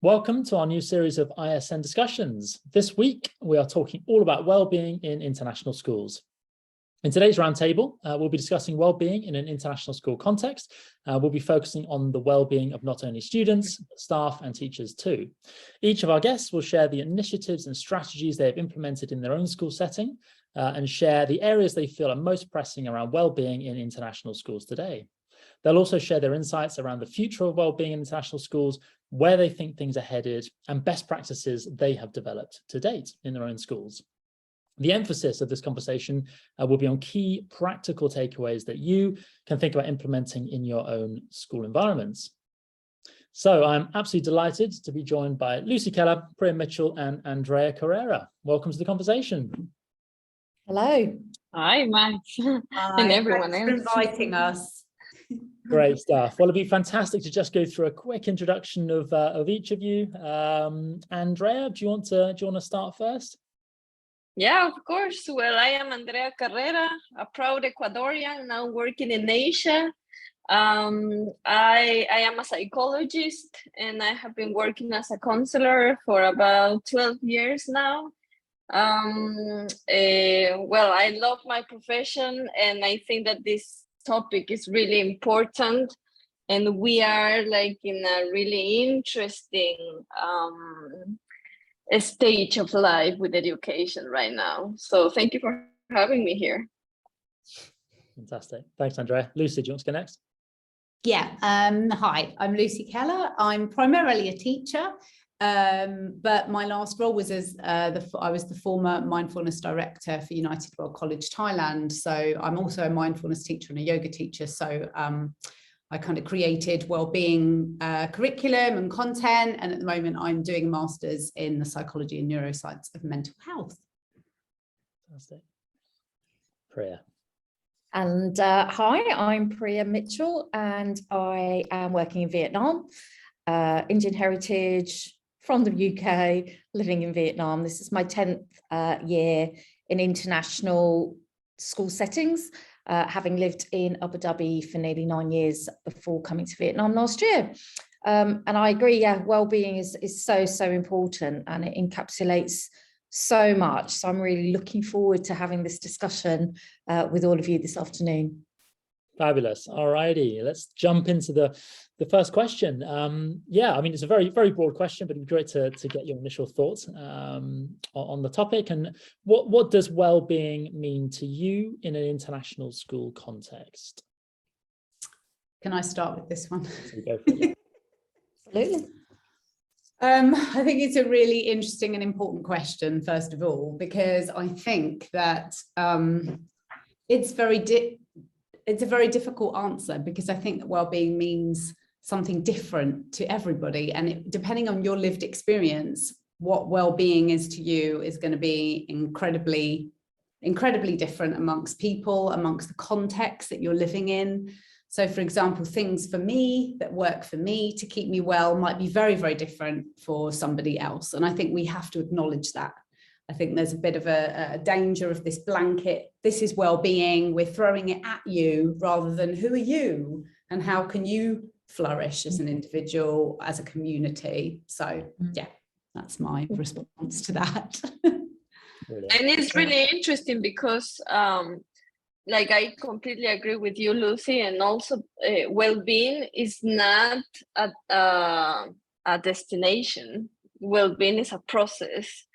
Welcome to our new series of ISN discussions. This week, we are talking all about well-being in international schools. In today's roundtable, we'll be discussing well-being in an international school context. We'll be focusing on the well-being of not only students, but staff and teachers too. Each of our guests will share the initiatives and strategies they have implemented in their own school setting and share the areas they feel are most pressing around well-being in international schools today. They'll also share their insights around the future of well-being in international schools, where they think things are headed, and best practices they have developed to date in their own schools. The emphasis of this conversation will be on key practical takeaways that you can think about implementing in your own school environments. So I'm absolutely delighted to be joined by Lucy Keller, Priya Mitchell, and Andrea Carrera. Welcome to the conversation. Hello. Hi, Max. And everyone else. Thanks for inviting us. Great stuff. Well, it'd be fantastic to just go through a quick introduction of each of you. Andrea, do you want to start first? Yeah, of course. Well, I am Andrea Carrera, a proud Ecuadorian now working in Asia. I am a psychologist and I have been working as a counselor for about 12 years now. Well, I love my profession and I think that this topic is really important, and we are like in a really interesting stage of life with education right now. So thank you for having me here. Fantastic. Thanks, Andrea. Lucy, do you want to go next? Yeah. Hi, I'm Lucy Keller. I'm primarily a teacher, but my last role was as I was the former mindfulness director for United World College Thailand. So I'm also a mindfulness teacher and a yoga teacher. So I kind of created well-being curriculum and content. And at the moment, I'm doing a master's in the psychology and neuroscience of mental health. Fantastic. Priya. And hi, I'm Priya Mitchell, and I am working in Vietnam, Indian heritage, from the UK, living in Vietnam. This is my 10th year in international school settings, having lived in Abu Dhabi for nearly 9 years before coming to Vietnam last year. And I agree, yeah, well-being is so important, and it encapsulates so much. So I'm really looking forward to having this discussion with all of you this afternoon. Fabulous. All righty, let's jump into the first question. Yeah, I mean, it's a very broad question, but it'd be great to get your initial thoughts on the topic. And what does well-being mean to you in an international school context? Can I start with this one? Go for it. Absolutely. I think it's a really interesting and important question, first of all, because I think that it's a very difficult answer, because I think that well-being means something different to everybody. And depending on your lived experience, what well-being is to you is going to be incredibly different amongst people, amongst the context that you're living in. So, for example, things for me that work for me to keep me well might be very different for somebody else. And I think we have to acknowledge that. I think there's a bit of a danger of this blanket. This is well-being. We're throwing it at you rather than who are you and how can you flourish as an individual, as a community. So, yeah, that's my response to that. And it's really interesting because like I completely agree with you, Lucy, and also well-being is not a destination. Well-being is a process.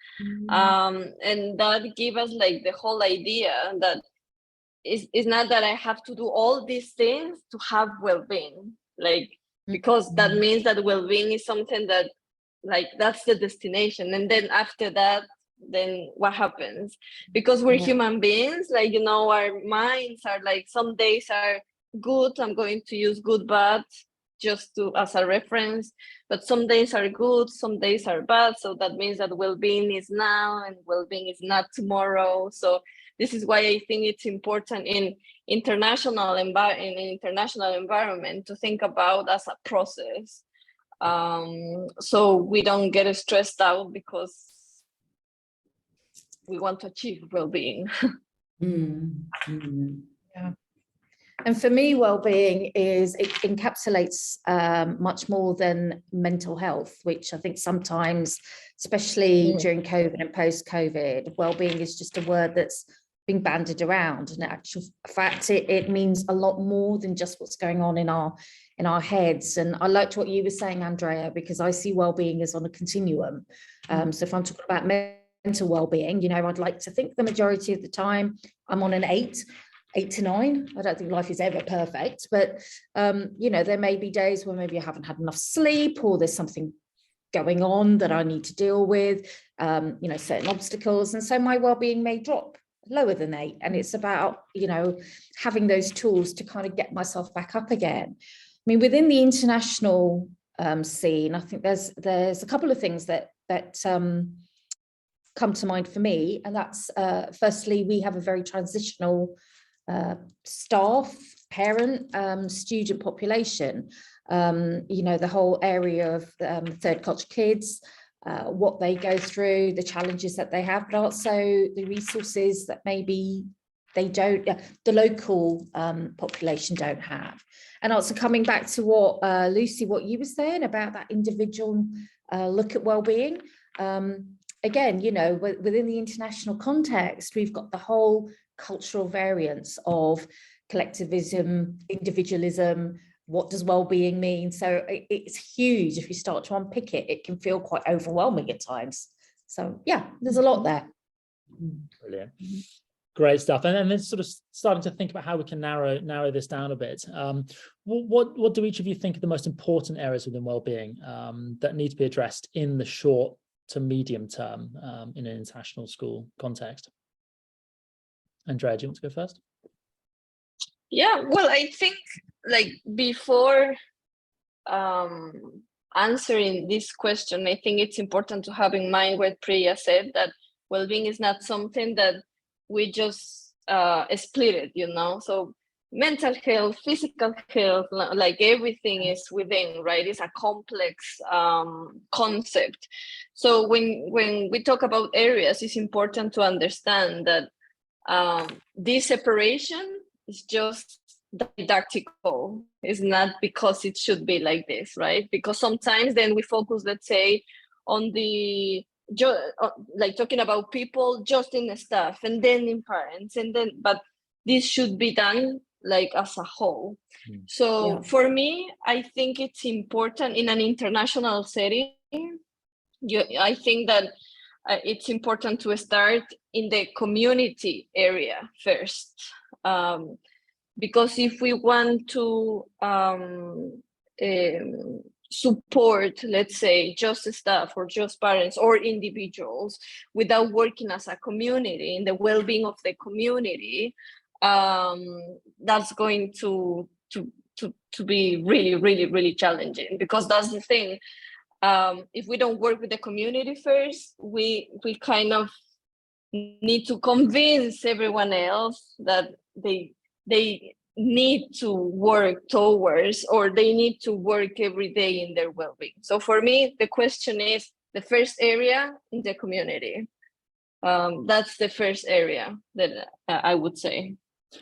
And that gives us like the whole idea that it's not that I have to do all these things to have well-being, like, because that means that well-being is something that, like, that's the destination, and then after that, then what happens? Because we're human beings, like, you know, our minds are like, some days are good, I'm going to use good, bad just to as a reference, but some days are good, some days are bad. So that means that well-being is now and well-being is not tomorrow. So this is why I think it's important in international environment to think about as a process, so we don't get stressed out because we want to achieve well-being. Yeah. And for me, well-being it encapsulates much more than mental health, which I think sometimes, especially during COVID and post-COVID, well-being is just a word that's being bandied around. In actual fact, it means a lot more than just what's going on in our heads. And I liked what you were saying, Andrea, because I see well-being as on a continuum. So if I'm talking about mental well-being, you know, I'd like to think the majority of the time I'm on an 8 to 9. I don't think life is ever perfect, but you know, there may be days where maybe I haven't had enough sleep, or there's something going on that I need to deal with, you know, certain obstacles, and so my well-being may drop lower than 8. And it's about, you know, having those tools to kind of get myself back up again. I mean, within the international scene, I think there's a couple of things that come to mind for me, and that's firstly, we have a very transitional staff, parent, student population. You know, the whole area of third culture kids, what they go through, the challenges that they have, but also the resources that maybe they don't, the local population don't have. And also coming back to what Lucy, what you were saying about that individual look at well-being. Again, you know, within the international context, we've got the whole cultural variance of collectivism, individualism. What does well-being mean? So it's huge. If you start to unpick it, it can feel quite overwhelming at times. So yeah, there's a lot there. Brilliant. Great stuff. And then sort of starting to think about how we can narrow this down a bit. What do each of you think are the most important areas within well-being that need to be addressed in the short to medium term in an international school context? Andrea, do you want to go first? Yeah, well, I think like before answering this question, I think it's important to have in mind what Priya said, that well-being is not something that we just split it, you know. So mental health, physical health, like everything is within, right? It's a complex concept. So when we talk about areas, it's important to understand that this separation is just didactical. It's not because it should be like this, right? Because sometimes then we focus, let's say, on the like talking about people just in the staff and then in parents, and then, but this should be done like as a whole. So for me, I think it's important in an international setting. I think that it's important to start in the community area first, because if we want to support, let's say, just staff or just parents or individuals without working as a community in the well-being of the community, that's going to be really challenging, because that's the thing. If we don't work with the community first, we kind of need to convince everyone else that they need to work towards, or they need to work every day in their well-being. So for me, the question is the first area in the community. That's the first area that I would say.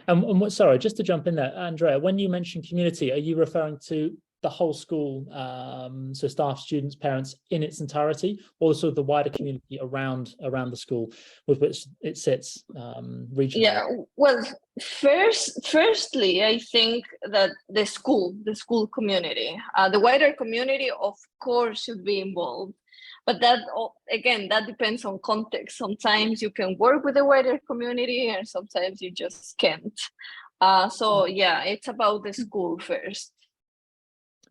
And sorry, just to jump in there, Andrea, when you mention community, are you referring to the whole school, so staff, students, parents in its entirety, or sort of the wider community around the school with which it sits regionally? Yeah, well, firstly, I think that the school community, the wider community, of course, should be involved. But that, again, that depends on context. Sometimes you can work with the wider community, and sometimes you just can't. So yeah, it's about the school first.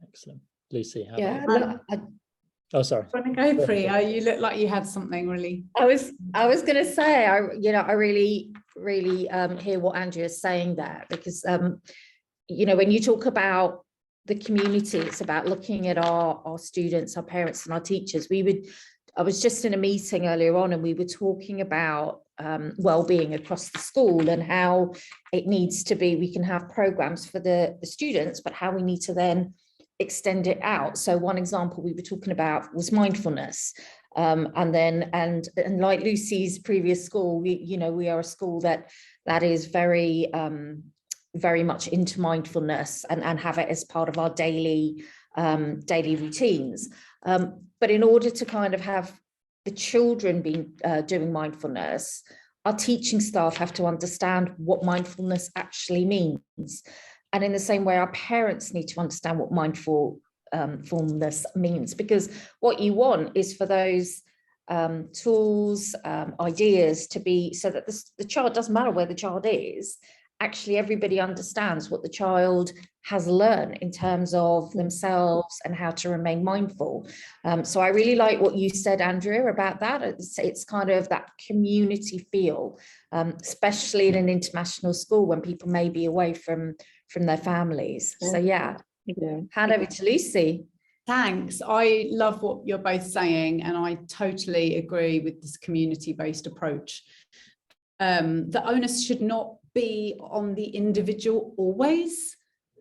Excellent. Lucy, how Yeah, about you? Oh, sorry. Want to go, Priya? You look like you had something really. I was going to say, I really hear what Andrea is saying there, because you know, when you talk about the community, it's about looking at our students, our parents, and our teachers. I was just in a meeting earlier on, and we were talking about well-being across the school and how it needs to be. We can have programs for the students, but how we need to then extend it out. So one example we were talking about was mindfulness, and like Lucy's previous school, we are a school that is very very much into mindfulness and have it as part of our daily routines. But in order to kind of have the children doing mindfulness, our teaching staff have to understand what mindfulness actually means. And in the same way, our parents need to understand what mindfulness means, because what you want is for those tools, ideas to be so that the child, doesn't matter where the child is, actually everybody understands what the child has learned in terms of themselves and how to remain mindful. So I really like what you said, Andrea, about that. It's kind of that community feel, especially in an international school when people may be away from their families. So yeah. Hand over to Lucy. Thanks. I love what you're both saying, and I totally agree with this community-based approach. The onus should not be on the individual always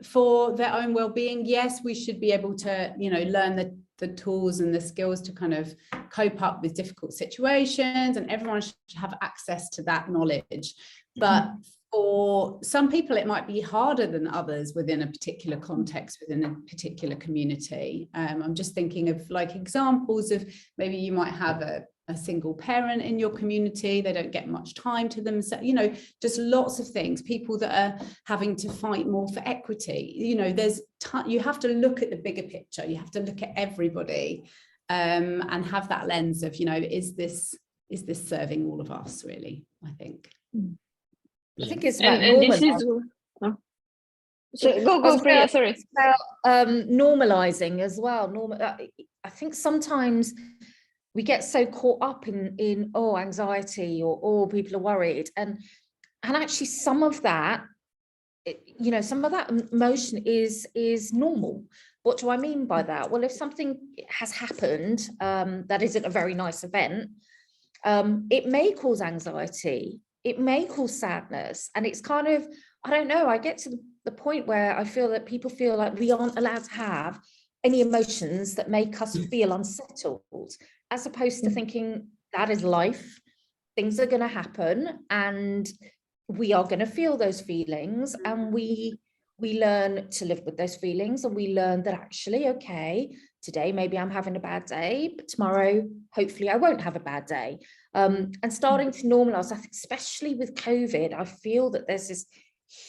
for their own well-being. Yes, we should be able to, learn the tools and the skills to kind of cope up with difficult situations, and everyone should have access to that knowledge. But for some people, it might be harder than others within a particular context, within a particular community. I'm just thinking of like examples of maybe you might have a single parent in your community, they don't get much time to them, so just lots of things, people that are having to fight more for equity. You have to look at the bigger picture, you have to look at everybody, and have that lens of is this serving all of us, really, I think. I think it's about go Priya, sorry. It's about normalizing as well. I think sometimes we get so caught up in anxiety or people are worried, and actually some of that emotion is normal. What do I mean by that? Well, if something has happened that isn't a very nice event, it may cause anxiety, it may cause sadness, and it's kind of, I don't know, I get to the point where I feel that people feel like we aren't allowed to have any emotions that make us feel unsettled, as opposed to thinking that is life, things are going to happen, and we are going to feel those feelings, and we learn to live with those feelings, and we learn that actually, okay, today maybe I'm having a bad day, but tomorrow hopefully I won't have a bad day. And starting to normalize, I think, especially with COVID, I feel that there's this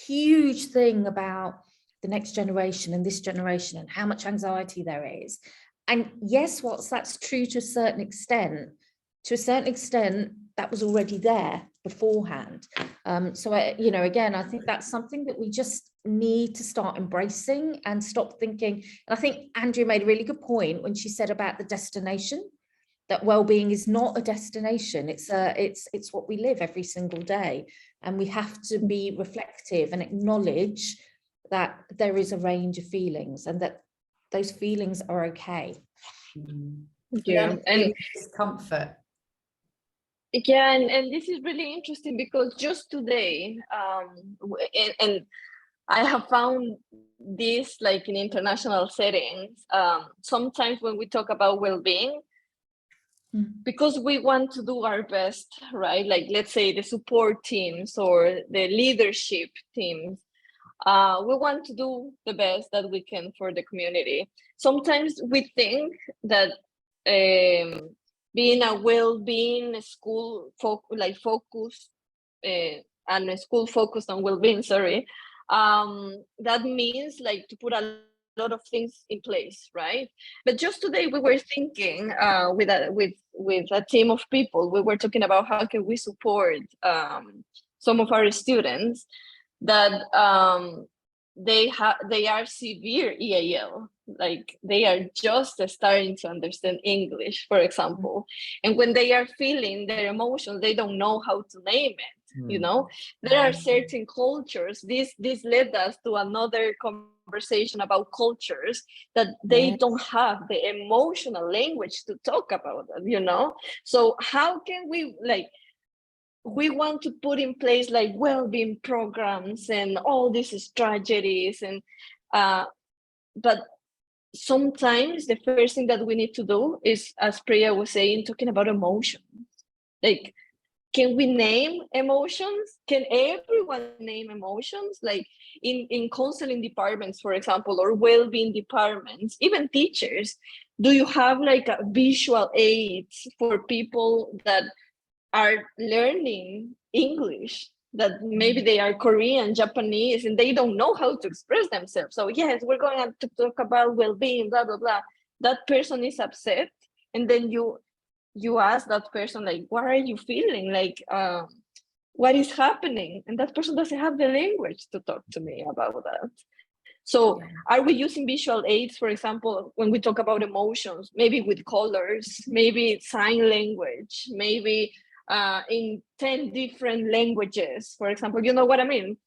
huge thing about the next generation and this generation and how much anxiety there is. And yes, whilst that's true to a certain extent, that was already there beforehand. So again, I think that's something that we just need to start embracing and stop thinking. And I think Andrea made a really good point when she said about the destination, that well-being is not a destination. It's what we live every single day. And we have to be reflective and acknowledge that there is a range of feelings and that those feelings are okay. Yeah, and discomfort. Yeah, and this is really interesting because just today, and I have found this like in international settings, sometimes when we talk about well-being, because we want to do our best, right? Like, let's say the support teams or the leadership teams, we want to do the best that we can for the community. Sometimes we think that being a well-being school focused and a school focused on well-being, that means like to put a lot of things in place, right? But just today we were thinking with a team of people, we were talking about how can we support some of our students that they are severe EAL, like they are just starting to understand English, for example, and when they are feeling their emotions, they don't know how to name it. There are certain cultures. This led us to another conversation about cultures that they don't have the emotional language to talk about it, so how can we want to put in place like well-being programs and all these strategies, and but sometimes the first thing that we need to do is, as Priya was saying, talking about emotions, like can we name emotions? Can everyone name emotions? Like in counseling departments, for example, or well-being departments, even teachers, do you have like a visual aids for people that are learning English, that maybe they are Korean, Japanese, and they don't know how to express themselves? So yes, we're going to talk about well-being, blah, blah, blah. That person is upset. And then you ask that person, like, what are you feeling? Like, what is happening? And that person doesn't have the language to talk to me about that. So are we using visual aids, for example, when we talk about emotions, maybe with colors, maybe sign language, maybe in 10 different languages, for example, you know what I mean?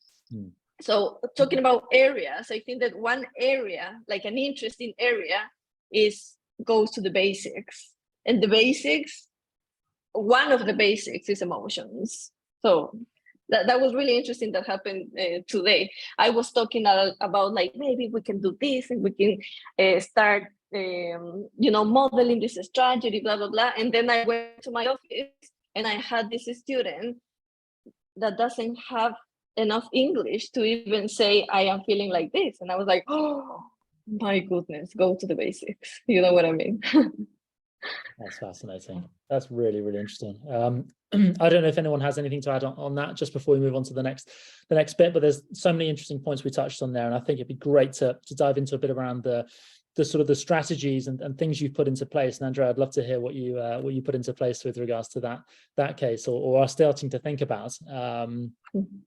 So talking about areas, I think that one area, like an interesting area, goes to the basics. And the basics, one of the basics is emotions. So that was really interesting that happened today. I was talking about like, maybe we can do this and we can start, modeling this strategy, blah, blah, blah. And then I went to my office and I had this student that doesn't have enough English to even say, I am feeling like this. And I was like, oh my goodness, go to the basics. You know what I mean? That's fascinating. That's really, really interesting. I don't know if anyone has anything to add on that just before we move on to the next bit, but there's so many interesting points we touched on there, and I think it'd be great to dive into a bit around the sort of the strategies and things you've put into place. And Andrea, I'd love to hear what you put into place with regards to that case, or are starting to think about.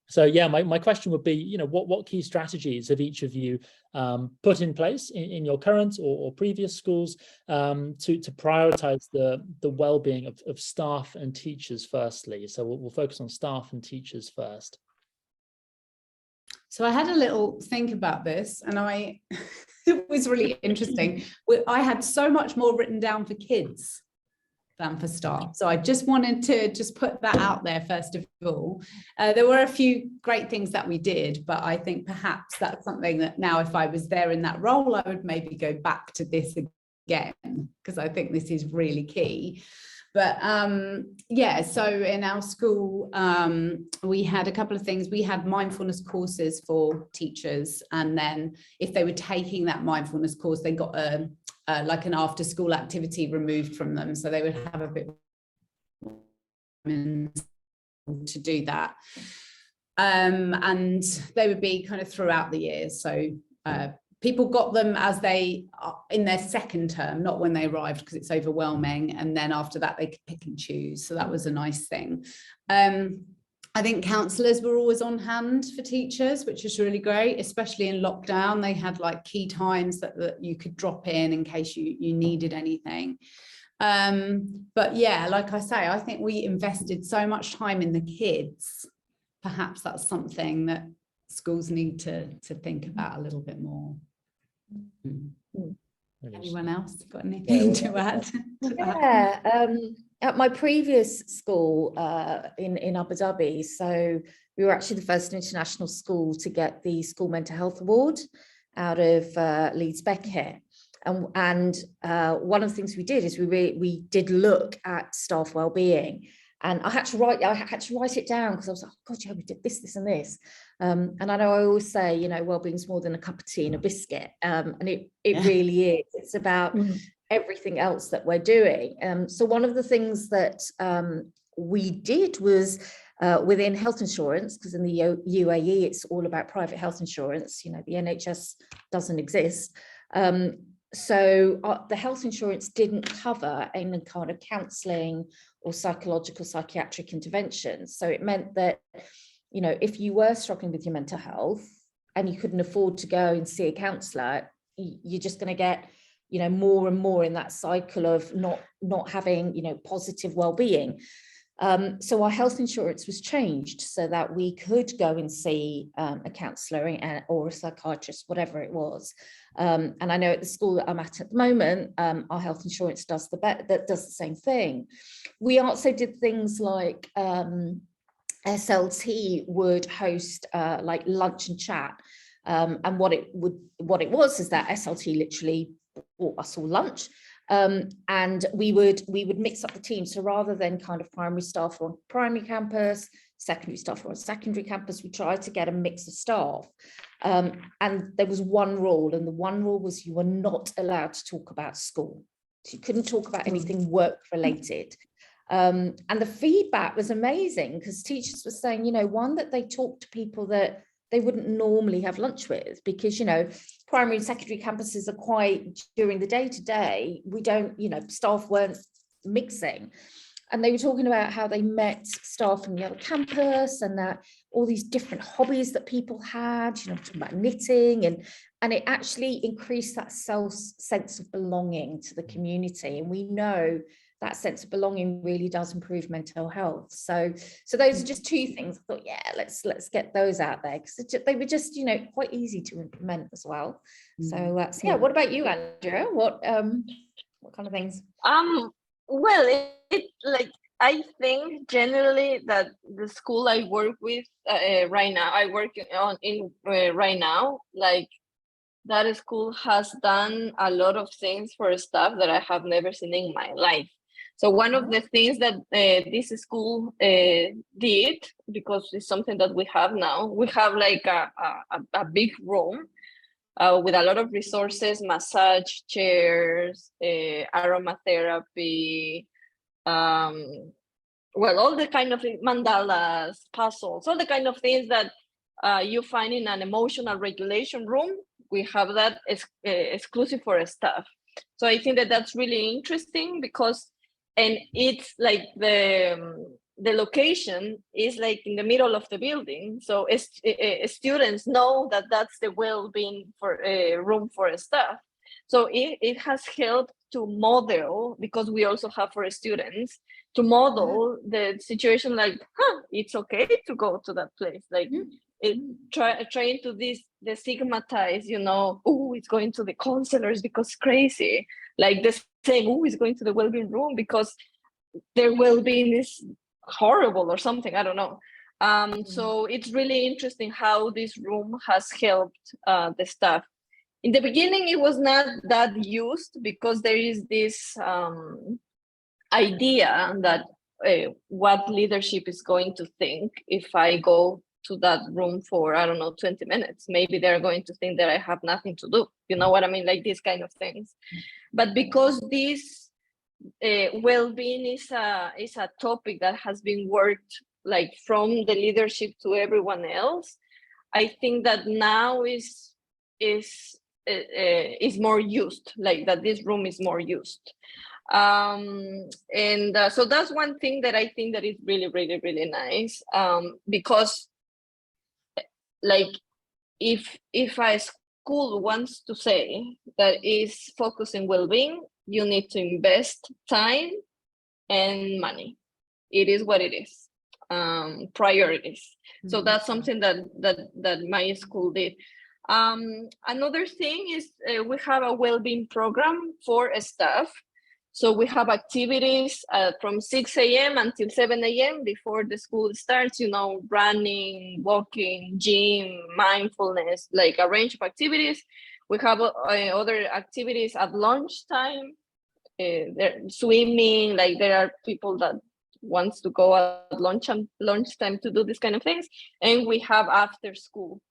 So yeah, my question would be, what key strategies have each of you put in place in your current or previous schools to prioritize the well-being of staff and teachers firstly? So we'll focus on staff and teachers first. So I had a little think about this, and it was really interesting. I had so much more written down for kids than for staff. So I just wanted to put that out there first of all. There were a few great things that we did, but I think perhaps that's something that now, if I was there in that role, I would maybe go back to this again, because I think this is really key. But so in our school, we had a couple of things. We had mindfulness courses for teachers, and then if they were taking that mindfulness course, they got like an after school activity removed from them, so they would have a bit to do that, and they would be kind of throughout the year. So people got them as they are in their second term, not when they arrived, because it's overwhelming. And then after that, they could pick and choose. So that was a nice thing. I think counsellors were always on hand for teachers, which was really great, especially in lockdown. They had like key times that you could drop in case you needed anything. But yeah, like I say, I think we invested so much time in the kids. Perhaps that's something that schools need to think about a little bit more. Anyone else got anything to add? At my previous school in Abu Dhabi, so we were actually the first international school to get the School Mental Health Award out of Leeds Beckett. And one of the things we did is we did look at staff wellbeing. And I had to write it down, because I was like, oh, God, yeah, we did this, and this. And I know I always say, wellbeing's more than a cup of tea and a biscuit. And it really is. It's about everything else that we're doing. So one of the things that we did was within health insurance, because in the UAE, it's all about private health insurance. The NHS doesn't exist. So the health insurance didn't cover any kind of counselling or psychological psychiatric interventions. So it meant that, if you were struggling with your mental health and you couldn't afford to go and see a counsellor, you're just going to get, more and more in that cycle of not having, positive well-being. So our health insurance was changed so that we could go and see a counsellor or a psychiatrist, whatever it was. And I know at the school that I'm at the moment, our health insurance does the same thing. We also did things like SLT would host like lunch and chat. And what it was is that SLT literally bought us all lunch. And we would mix up the team. So rather than kind of primary staff on primary campus, secondary staff on secondary campus, we tried to get a mix of staff. And there was one rule, and the one rule was you were not allowed to talk about school. So you couldn't talk about anything work related. And the feedback was amazing, because teachers were saying, you know, one, that they talked to people that they wouldn't normally have lunch with, because, you know, primary and secondary campuses are quite, during the day-to-day, we don't, you know, staff weren't mixing. And they were talking about how they met staff from the other campus, and that all these different hobbies that people had, you know, talking about knitting, and it actually increased that sense of belonging to the community. And we know that sense of belonging really does improve mental health. So those are just two things. I thought, yeah, let's get those out there, because they were just, you know, quite easy to implement as well. So yeah, what about you, Andrea? What kind of things? Well, like, I think generally that the school I work with right now, right now, like, that school has done a lot of things for staff that I have never seen in my life. So one of the things that this school did, because it's something that we have now, we have like a big room with a lot of resources, massage chairs, aromatherapy, well, all the kind of mandalas, puzzles, all the kind of things that you find in an emotional regulation room. We have that exclusive for staff. So I think that that's really interesting, because, and it's like the location is like in the middle of the building. So students know that that's the well-being for room for staff. So it has helped to model, because we also have for students, to model the situation, like, it's okay to go to that place. Like, trying to destigmatize, you know, oh, it's going to the counselors because crazy. Like the saying, oh, it's going to the well-being room because their well-being is horrible or something. I don't know. So it's really interesting how this room has helped the staff. In the beginning, it was not that used, because there is this idea that what leadership is going to think if I go to that room for, I don't know, 20 minutes. Maybe they're going to think that I have nothing to do. You know what I mean? Like these kind of things. But because this well-being is a topic that has been worked like from the leadership to everyone else, I think that now is more used, like that this room is more used. So that's one thing that I think that is really, really, really nice, because like if a school wants to say that is focusing well-being, you need to invest time and money. It is what it is. Priorities. So that's something that my school did. Another thing is we have a well-being program for staff. So we have activities from 6 a.m. until 7 a.m. before the school starts, you know, running, walking, gym, mindfulness, like a range of activities. We have other activities at lunchtime, swimming, like there are people that wants to go at lunchtime to do this kind of things. And we have after school.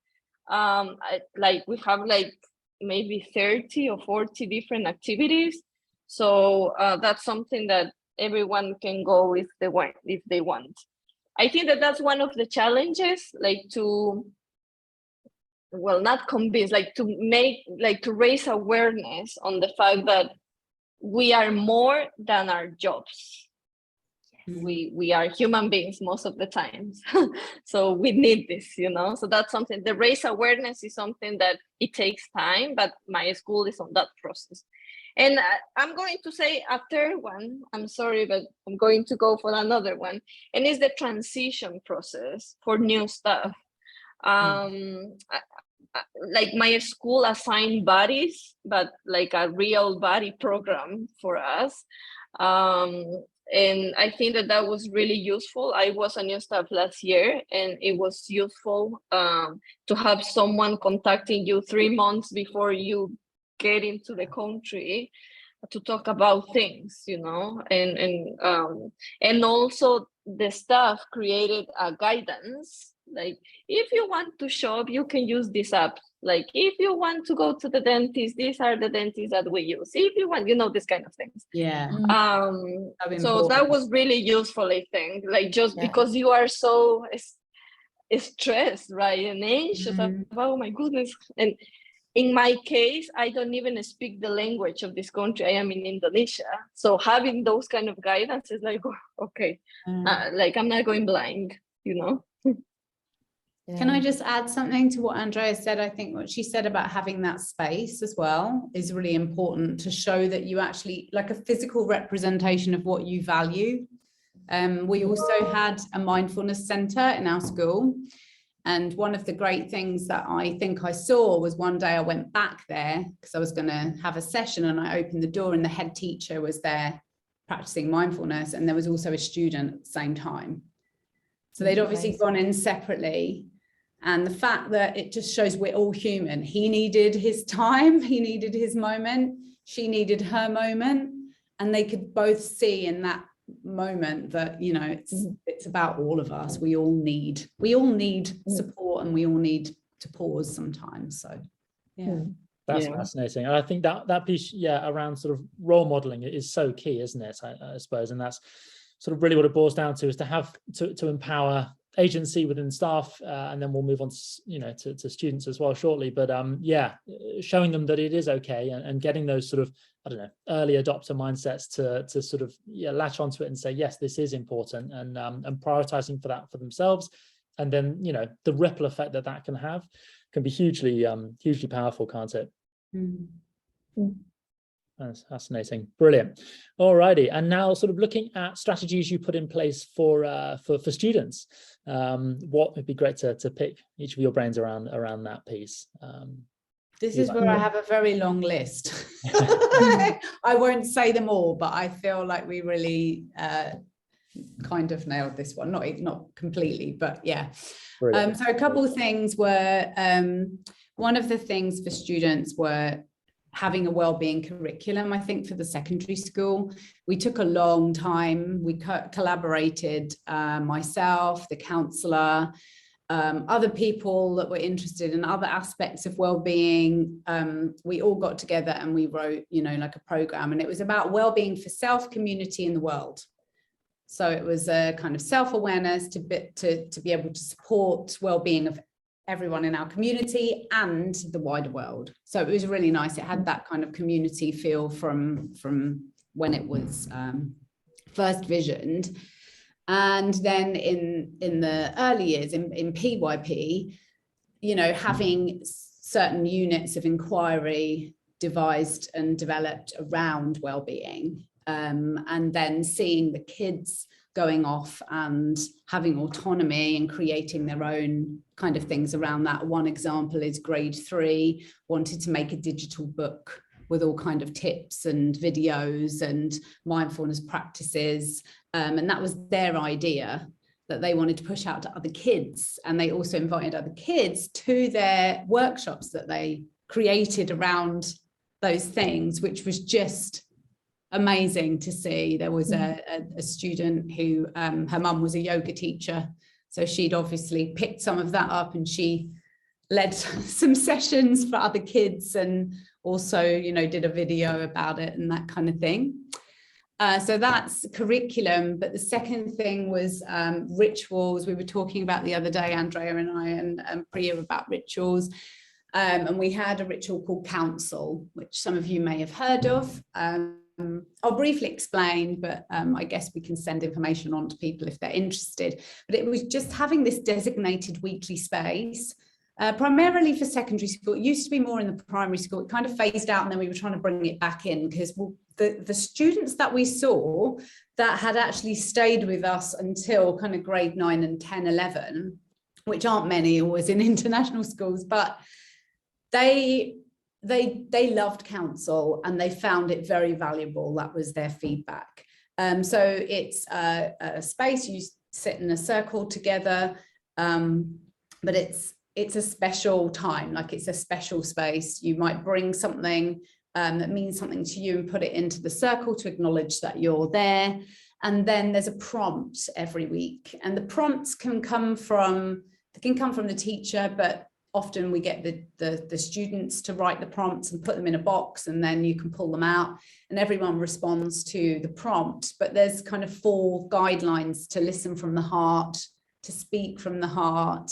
Like we have like maybe 30 or 40 different activities. So that's something that everyone can go if they want. I think that that's one of the challenges, like to, well, not convince, like to make, like to raise awareness on the fact that we are more than our jobs. We are human beings most of the times. So we need this, you know, so that's something, the raise awareness is something that it takes time, but my school is on that process. And I'm going to say a third one, I'm sorry, but I'm going to go for another one, and it's the transition process for new staff. Like my school assigned buddies, but like a real buddy program for us. And I think that was really useful. I was a new staff last year, and it was useful to have someone contacting you 3 months before you get into the country, to talk about things, you know, and also the staff created a guidance, like if you want to shop, you can use this app. Like if you want to go to the dentist, these are the dentists that we use. If you want, you know, this kind of things. Yeah. So that was really useful, I think, like just because you are so stressed, right, and anxious about, oh my goodness. And in my case, I don't even speak the language of this country. I am in Indonesia. So having those kind of guidance is like, okay, like I'm not going blind, you know? Can I just add something to what Andrea said? I think what she said about having that space as well is really important to show that you actually, like a physical representation of what you value. We also had a mindfulness center in our school. And one of the great things that I think I saw was one day I went back there because I was going to have a session, and I opened the door and the head teacher was there practicing mindfulness, and there was also a student at the same time. So they'd obviously gone in separately. And the fact that it just shows we're all human. He needed his time, he needed his moment, she needed her moment, and they could both see in that moment that, you know, it's about all of us. We all need support, and we all need to pause sometimes. So that's fascinating. And I think that piece around sort of role modeling is so key, isn't it? I suppose, and that's sort of really what it boils down to, is to have to empower agency within staff, and then we'll move on to, you know, to students as well shortly, but showing them that it is okay, and getting those sort of, I don't know, early adopter mindsets to sort of latch onto it and say, yes, this is important, and prioritizing for that for themselves, and then, you know, the ripple effect that can have can be hugely powerful, can't it? That's fascinating. Brilliant. All righty. And now sort of looking at strategies you put in place for students, what would be great to pick each of your brains around that piece. This is where I have a very long list. I won't say them all, but I feel like we really kind of nailed this one. Not completely, but yeah. So a couple of things were, one of the things for students were having a wellbeing curriculum. I think for the secondary school, we took a long time. We collaborated, myself, the counsellor, other people that were interested in other aspects of wellbeing. We all got together and we wrote, you know, like a program, and it was about wellbeing for self, community, and the world. So it was a kind of self-awareness to be able to support wellbeing of everyone in our community and the wider world. So it was really nice. It had that kind of community feel from when it was first visioned. And then in the early years, in PYP, you know, having certain units of inquiry devised and developed around wellbeing, and then seeing the kids going off and having autonomy and creating their own kind of things around that. One example is grade 3 wanted to make a digital book with all kind of tips and videos and mindfulness practices. And that was their idea that they wanted to push out to other kids. And they also invited other kids to their workshops that they created around those things, which was just amazing to see. There was a student who, her mum was a yoga teacher. So she'd obviously picked some of that up, and she led some sessions for other kids, and also, you know, did a video about it and that kind of thing. So that's curriculum. But the second thing was rituals. We were talking about the other day, Andrea and I and Priya, about rituals. And we had a ritual called Council, which some of you may have heard of. I'll briefly explain, but I guess we can send information on to people if they're interested. But it was just having this designated weekly space, primarily for secondary school. It used to be more in the primary school. It kind of phased out, and then we were trying to bring it back in, because the students that we saw that had actually stayed with us until kind of grade 9 and 10, 11, which aren't many always in international schools, but they loved Council and they found it very valuable. That was their feedback. So it's a space, you sit in a circle together, but it's a special time, like it's a special space. You might bring something that means something to you and put it into the circle to acknowledge that you're there. And then there's a prompt every week, and the prompts can come from the teacher, but often we get the students to write the prompts and put them in a box, and then you can pull them out and everyone responds to the prompt. But there's kind of 4 guidelines: to listen from the heart, to speak from the heart,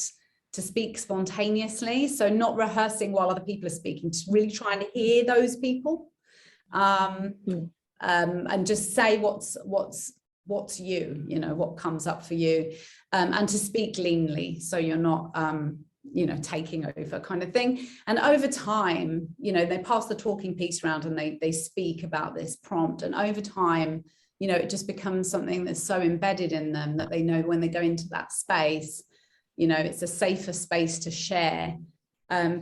to speak spontaneously, so not rehearsing while other people are speaking, just really trying to hear those people, and just say what's you, what comes up for you, and to speak leanly, so you're not taking over kind of thing. And over time, they pass the talking piece around and they speak about this prompt, and over time, it just becomes something that's so embedded in them that they know when they go into that space, it's a safer space to share,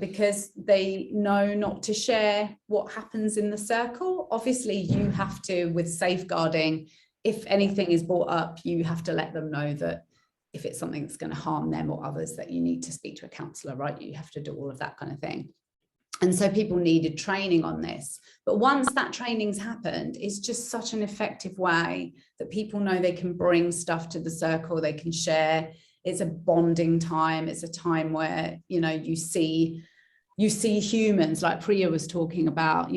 because they know not to share what happens in the circle. Obviously, you have to, with safeguarding, if anything is brought up, you have to let them know that if it's something that's going to harm them or others, that you need to speak to a counsellor, right? You have to do all of that kind of thing. And so people needed training on this. But once that training's happened, it's just such an effective way that people know they can bring stuff to the circle, they can share. It's a bonding time. It's a time where, you see humans, like Priya was talking about,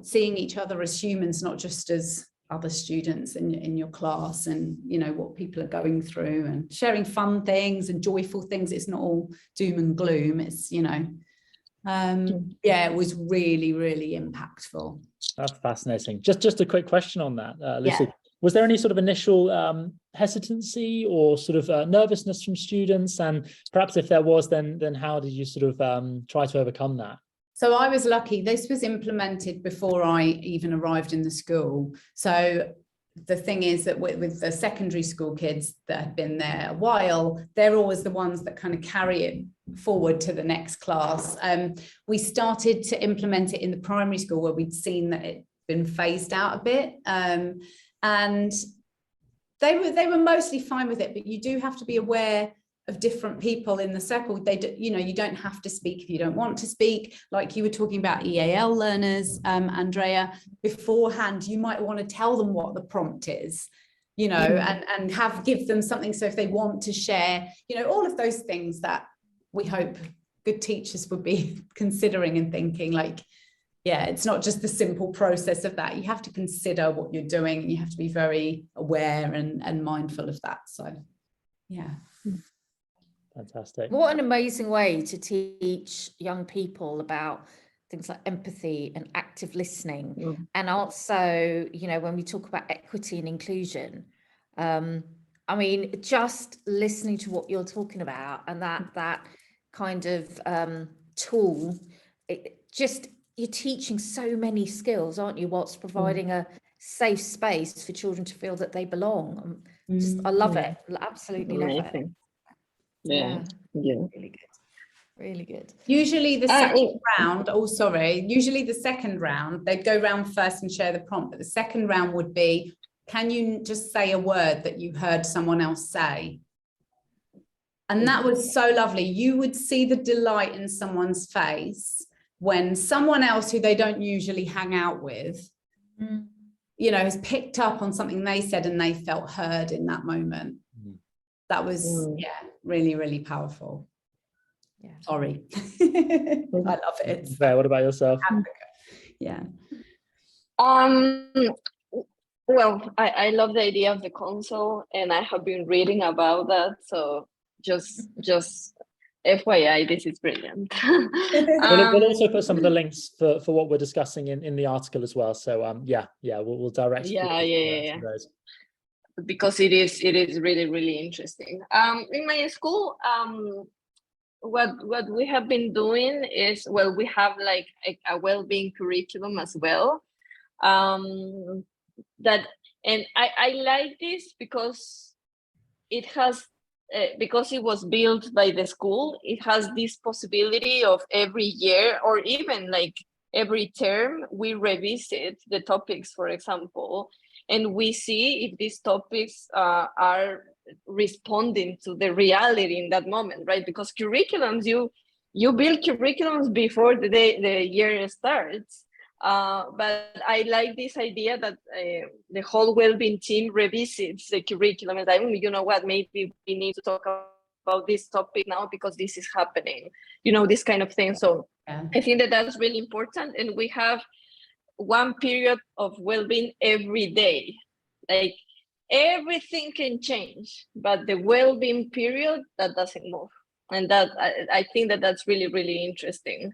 seeing each other as humans, not just as other students in your class, and what people are going through, and sharing fun things and joyful things. It's not all doom and gloom. It's it was really, really impactful. That's fascinating. Just a quick question on that, Lucy. Yeah. Was there any sort of initial hesitancy or sort of nervousness from students? And perhaps if there was, then how did you sort of try to overcome that? So I was lucky. This was implemented before I even arrived in the school. So the thing is that with the secondary school kids that have been there a while, they're always the ones that kind of carry it forward to the next class. We started to implement it in the primary school, where we'd seen that it'd been phased out a bit. And they were mostly fine with it, but you do have to be aware of different people in the circle. You don't have to speak if you don't want to speak. Like you were talking about EAL learners, Andrea, beforehand, you might want to tell them what the prompt is, and give them something. So if they want to share, all of those things that we hope good teachers would be considering and thinking, like, yeah, it's not just the simple process of that. You have to consider what you're doing, and you have to be very aware and mindful of that. So, yeah. Fantastic. What an amazing way to teach young people about things like empathy and active listening. And also, when we talk about equity and inclusion, just listening to what you're talking about, and that kind of tool, you're teaching so many skills, aren't you, whilst providing a safe space for children to feel that they belong. I love it. Absolutely love it. Yeah. Really good. Usually the second round, they'd go round first and share the prompt, but the second round would be, can you just say a word that you heard someone else say? And that was so lovely. You would see the delight in someone's face when someone else who they don't usually hang out with, has picked up on something they said and they felt heard in that moment. That was, really, really powerful. Yeah. Sorry. I love it. Fair. What about yourself? Yeah. Well, I love the idea of the console, and I have been reading about that. So just FYI, this is brilliant. We'll also put some of the links for what we're discussing in the article as well. So we'll direct. Yeah. Because it is really, really interesting. In my school, what we have been doing is, we have like a well-being curriculum as well. And I like this because it has, because it was built by the school, it has this possibility of every year, or even like every term, we revisit the topics, for example, and we see if these topics are responding to the reality in that moment, right? Because curriculums, you build curriculums before the year starts. But I like this idea that the whole Wellbeing team revisits the curriculum and like, you know what, maybe we need to talk about this topic now because this is happening, this kind of thing. So Yeah. I think that that's really important. And we have one period of well-being every day. Like everything can change, but the well-being period, that doesn't move. And that I think that that's really, really interesting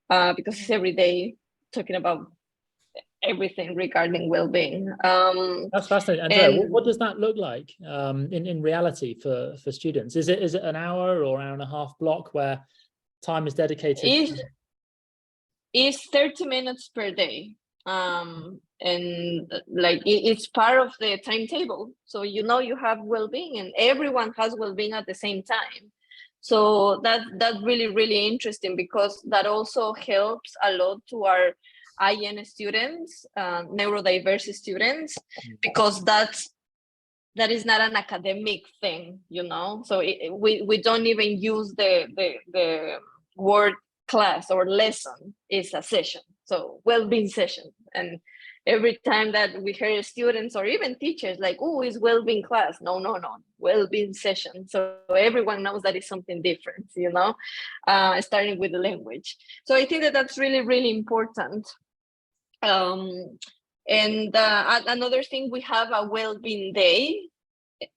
because it's every day talking about everything regarding well-being. That's fascinating. Andrea, what does that look like in reality for students? Is it an hour or hour and a half block where time is dedicated? It's 30 minutes per day. And like it's part of the timetable. So you have well-being and everyone has well-being at the same time. So that's really, really interesting because that also helps a lot to our IN students, neurodiverse students, because that is not an academic thing, So we don't even use the word class or lesson. Is a session. So well-being session. And every time that we hear students or even teachers like, oh, it's well-being class. No, well-being session. So everyone knows that it's something different, starting with the language. So I think that that's really, really important. And another thing, we have a well-being day,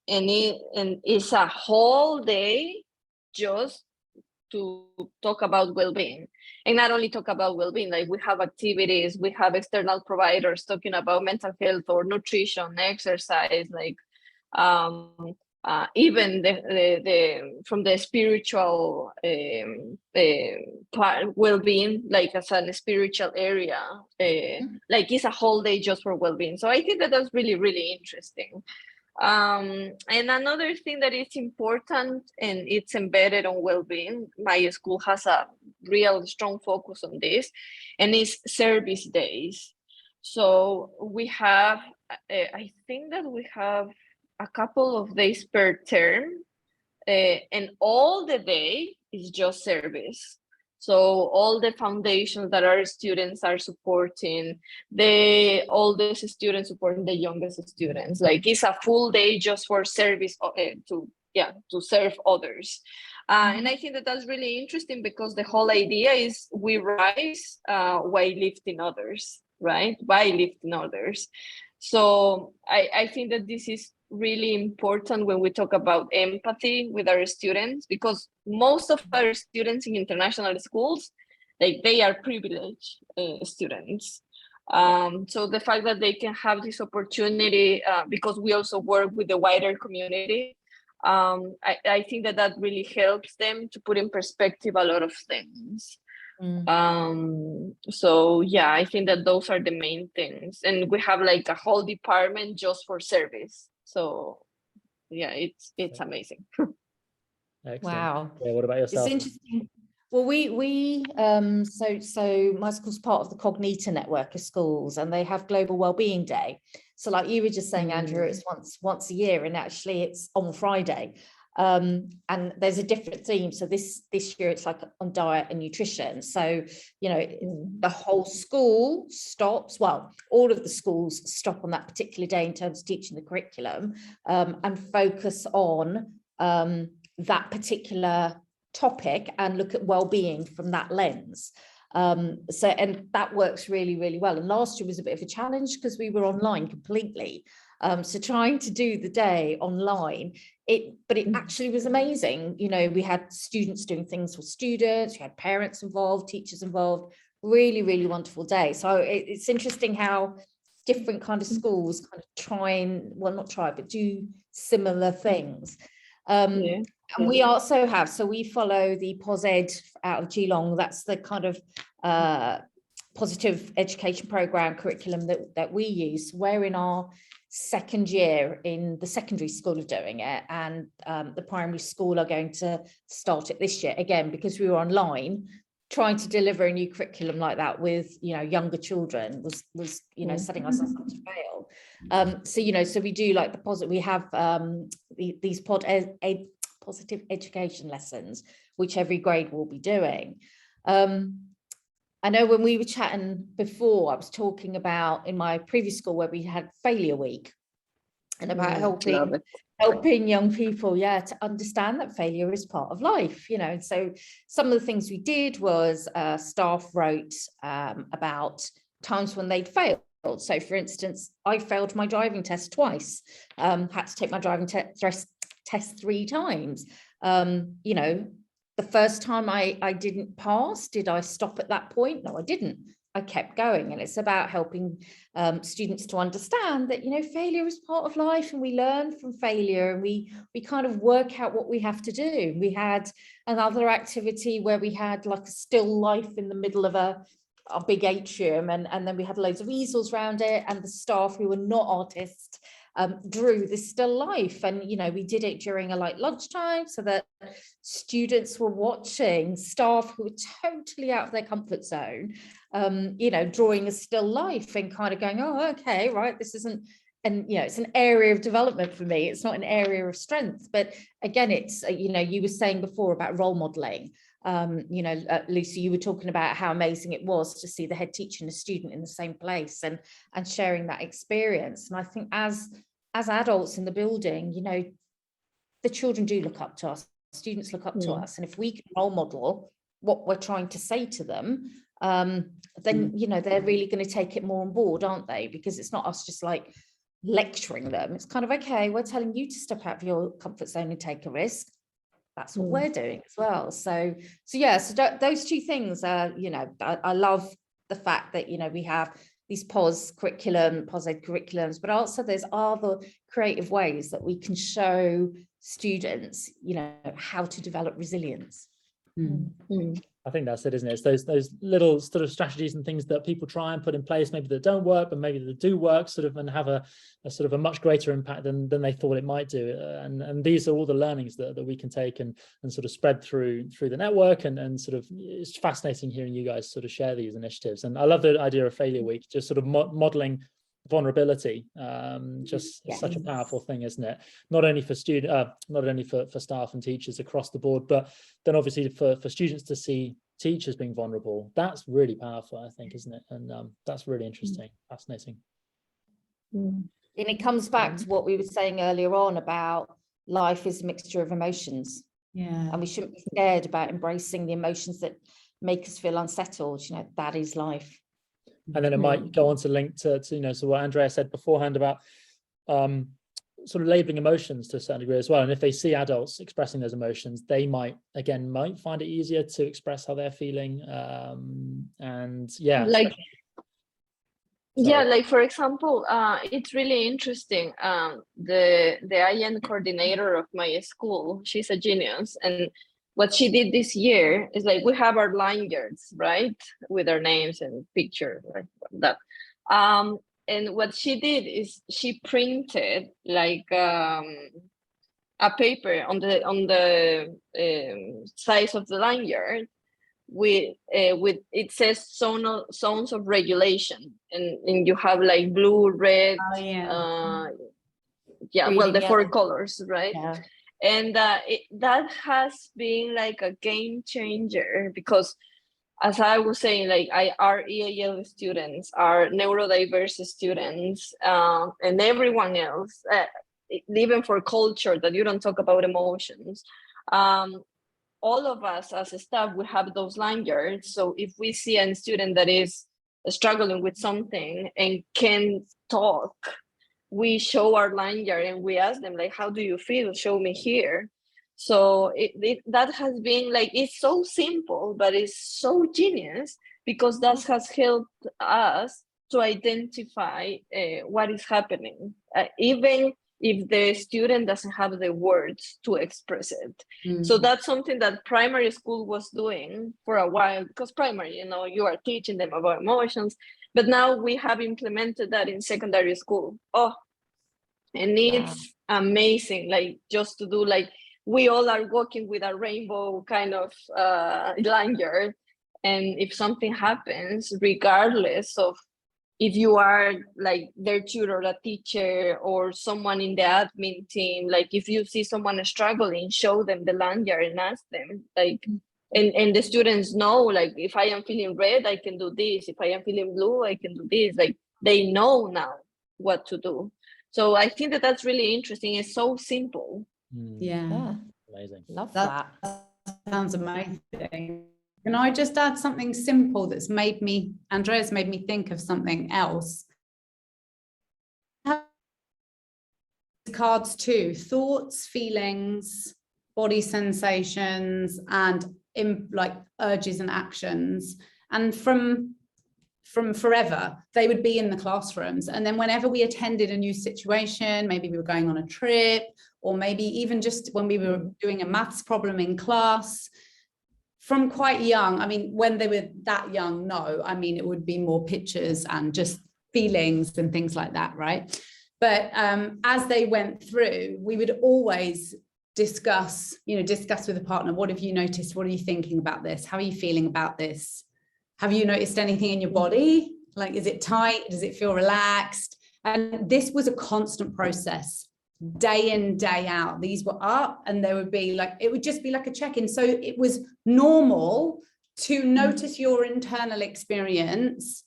and it's a whole day just to talk about well-being. And not only talk about well-being, like we have activities, we have external providers talking about mental health or nutrition, exercise, like even the from the spiritual well-being, like as a spiritual area, like it's a whole day just for well-being. So I think that that's really, really interesting. And another thing that is important and it's embedded on well-being, my school has a real strong focus on this, and it's service days. So we have, I think that we have a couple of days per term, and all the day is just service. So all the foundations that our students are supporting, the oldest students supporting the youngest students, like it's a full day just for service to serve others. And I think that that's really interesting because the whole idea is we rise while lifting others, right? By lifting others. So I think that this is really important when we talk about empathy with our students, because most of our students in international schools, like they are privileged students. So the fact that they can have this opportunity, because we also work with the wider community, I think that really helps them to put in perspective a lot of things. So yeah, I think that those are the main things, and we have like a whole department just for service. So yeah, it's amazing. Excellent. Wow. Yeah, what about yourself? It's interesting. Well, we so my school's part of the Cognita network of schools, and they have Global Wellbeing Day. So like you were just saying, Andrew, it's once a year, and actually it's on Friday. And there's a different theme. So this year it's like on diet and nutrition. So, the whole school stops. Well, all of the schools stop on that particular day in terms of teaching the curriculum, and focus on that particular topic and look at well-being from that lens. And that works really, really well. And last year was a bit of a challenge because we were online completely. So trying to do the day online, but it actually was amazing. We had students doing things for students, we had parents involved, teachers involved, really, really wonderful day. So it's interesting how different kind of schools kind of do similar things. And we also have, so we follow the POSED out of Geelong. That's the kind of positive education program curriculum that we use. We're in our second year in the secondary school of doing it, and the primary school are going to start it this year again, because we were online. Trying to deliver a new curriculum like that with younger children was setting ourselves up to fail. So we do like the positive. We have these positive education lessons, which every grade will be doing. And I know when we were chatting before, I was talking about in my previous school where we had failure week, and about helping young people, to understand that failure is part of life, And so some of the things we did was staff wrote about times when they'd failed. So, for instance, I failed my driving test twice, had to take my driving test 3 times. The first time I didn't pass, did I stop at that point? No, I didn't. I kept going. And it's about helping students to understand that, failure is part of life, and we learn from failure, and we kind of work out what we have to do. We had another activity where we had like a still life in the middle of a big atrium, and then we had loads of easels around it, and the staff who were not artists drew this still life. And we did it during a lunchtime, so that students were watching staff who were totally out of their comfort zone drawing a still life, and kind of going, oh, okay, right, this isn't, and it's an area of development for me, it's not an area of strength. But again, it's you were saying before about role modeling. Lucy, you were talking about how amazing it was to see the head teacher and a student in the same place, and sharing that experience. And I think as adults in the building, the children do look up to us, students look up to us, and if we can role model what we're trying to say to them, then they're really going to take it more on board, aren't they? Because it's not us just like lecturing them. It's kind of, okay, we're telling you to step out of your comfort zone and take a risk. That's what we're doing as well. So those two things are, I love the fact that, we have these POS ed curriculums, but also there's other creative ways that we can show students, how to develop resilience. I think that's it, isn't it? It's those little sort of strategies and things that people try and put in place, maybe that don't work, but maybe that do work, sort of, and have a sort of a much greater impact than they thought it might do. And these are all the learnings that we can take and sort of spread through the network. And sort of, it's fascinating hearing you guys sort of share these initiatives. And I love the idea of Failure Week, just sort of modeling vulnerability. Such a powerful thing, isn't it? Not only for for staff and teachers across the board, but then obviously for students to see teachers being vulnerable. That's really powerful, I think, isn't it? And that's really interesting, fascinating. And it comes back to what we were saying earlier on about life is a mixture of emotions. And we shouldn't be scared about embracing the emotions that make us feel unsettled. That is life. And then it might go on to link to so what Andrea said beforehand about sort of labeling emotions to a certain degree as well. And if they see adults expressing those emotions, they might find it easier to express how they're feeling. Like for example, it's really interesting. The IN coordinator of my school, she's a genius, and what she did this year is like, we have our lanyards, right, with our names and picture, right, that. And what she did is she printed like a paper on the size of the lanyard with it says zones of regulation, and you have like blue, red, the 4 colors, right? Yeah. And that has been like a game changer, because as I was saying, like our EAL students, our neurodiverse students, and everyone else, even for culture that you don't talk about emotions, all of us as a staff, we have those lanyards. So if we see a student that is struggling with something and can't talk, we show our lanyard and we ask them, like, how do you feel? Show me here. So that has been like, it's so simple, but it's so genius, because that has helped us to identify what is happening, even if the student doesn't have the words to express it. So that's something that primary school was doing for a while, because primary, you are teaching them about emotions, but now we have implemented that in secondary school. And it's amazing, like, just to do, like, we all are walking with a rainbow kind of lanyard, and if something happens, regardless of if you are like their tutor, a teacher, or someone in the admin team, like if you see someone struggling, show them the lanyard and ask them, like, and the students know, like, if I am feeling red, I can do this. If I am feeling blue, I can do this. Like, they know now what to do. So I think that that's really interesting. It's so simple. Yeah. Amazing. Love That that. sounds amazing. Can I just add something simple that's Andrea's made me think of something else? Cards too: thoughts, feelings, body sensations, and like urges and actions. And from forever, they would be in the classrooms. And then whenever we attended a new situation, maybe we were going on a trip, or maybe even just when we were doing a maths problem in class, from quite young, I mean, when they were that young, no, I mean, it would be more pictures and just feelings and things like that, right? But as they went through, we would always discuss with a partner. What have you noticed? What are you thinking about this? How are you feeling about this? Have you noticed anything in your body? Like, is it tight? Does it feel relaxed? And this was a constant process, day in, day out. These were up, and there would be like, it would just be like a check-in. So it was normal to notice your internal experience.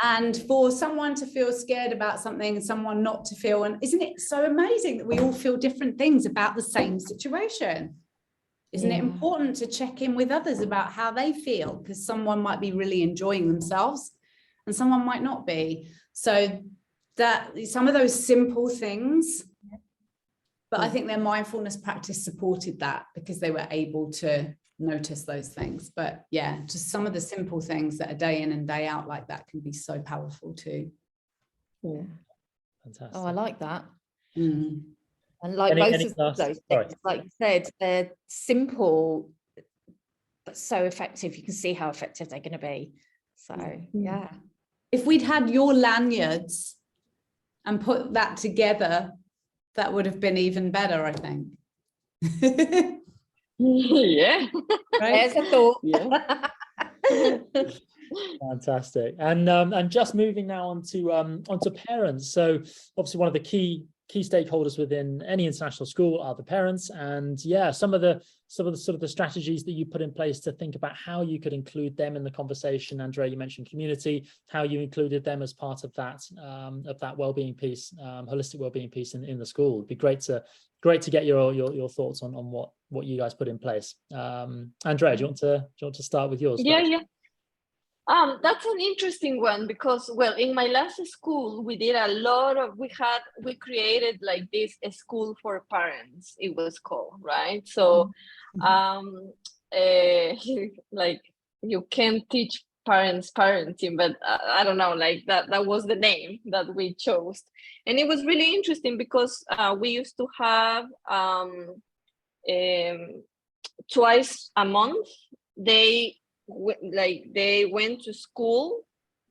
And for someone to feel scared about something and someone not to feel, and isn't it so amazing that we all feel different things about the same situation? Isn't it important to check in with others about how they feel? Because someone might be really enjoying themselves and someone might not be. So that some of those simple things, but I think their mindfulness practice supported that because they were able to notice those things. But yeah, just some of the simple things that are day in and day out like that can be so powerful too. Fantastic. Oh, I like that. And like both of those things, like you said, they're simple but so effective. You can see how effective they're going to be. So yeah, if we'd had your lanyards and put that together, that would have been even better, I think. Yeah, right? There's a thought. Yeah. Fantastic. And just moving now onto parents. So obviously one of the key stakeholders within any international school are the parents, and some of the sort of the strategies that you put in place to think about how you could include them in the conversation. Andrea, you mentioned community, how you included them as part of that wellbeing piece, holistic wellbeing piece in the school. It'd be great to get your thoughts on what you guys put in place. Andrea, do you want to start with yours first? Yeah. That's an interesting one because, well, in my last school, we did a lot of, we created like this school for parents, it was called, right? So, like, you can't teach parents parenting, but I don't know, like that was the name that we chose. And it was really interesting because we used to have twice a month, they went to school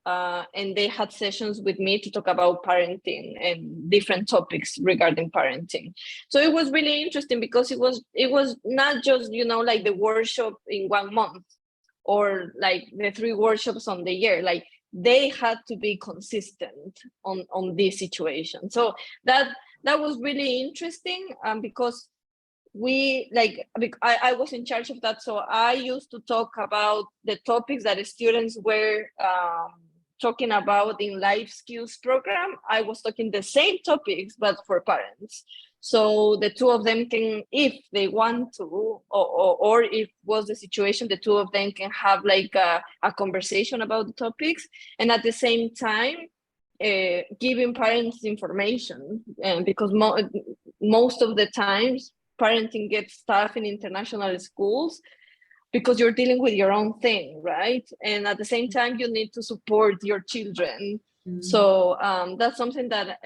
and they had sessions with me to talk about parenting and different topics regarding parenting. So it was really interesting because it was not just, like the workshop in 1 month or like the 3 workshops on the year. Like, they had to be consistent on this situation. So that was really interesting because I was in charge of that. So I used to talk about the topics that the students were talking about in life skills program. I was talking the same topics, but for parents. So the two of them can, if they want to, or if was the situation, the two of them can have like a conversation about the topics. And at the same time, giving parents information, because most of the times, parenting gets tough in international schools because you're dealing with your own thing, right? And at the same time, you need to support your children. So that's something that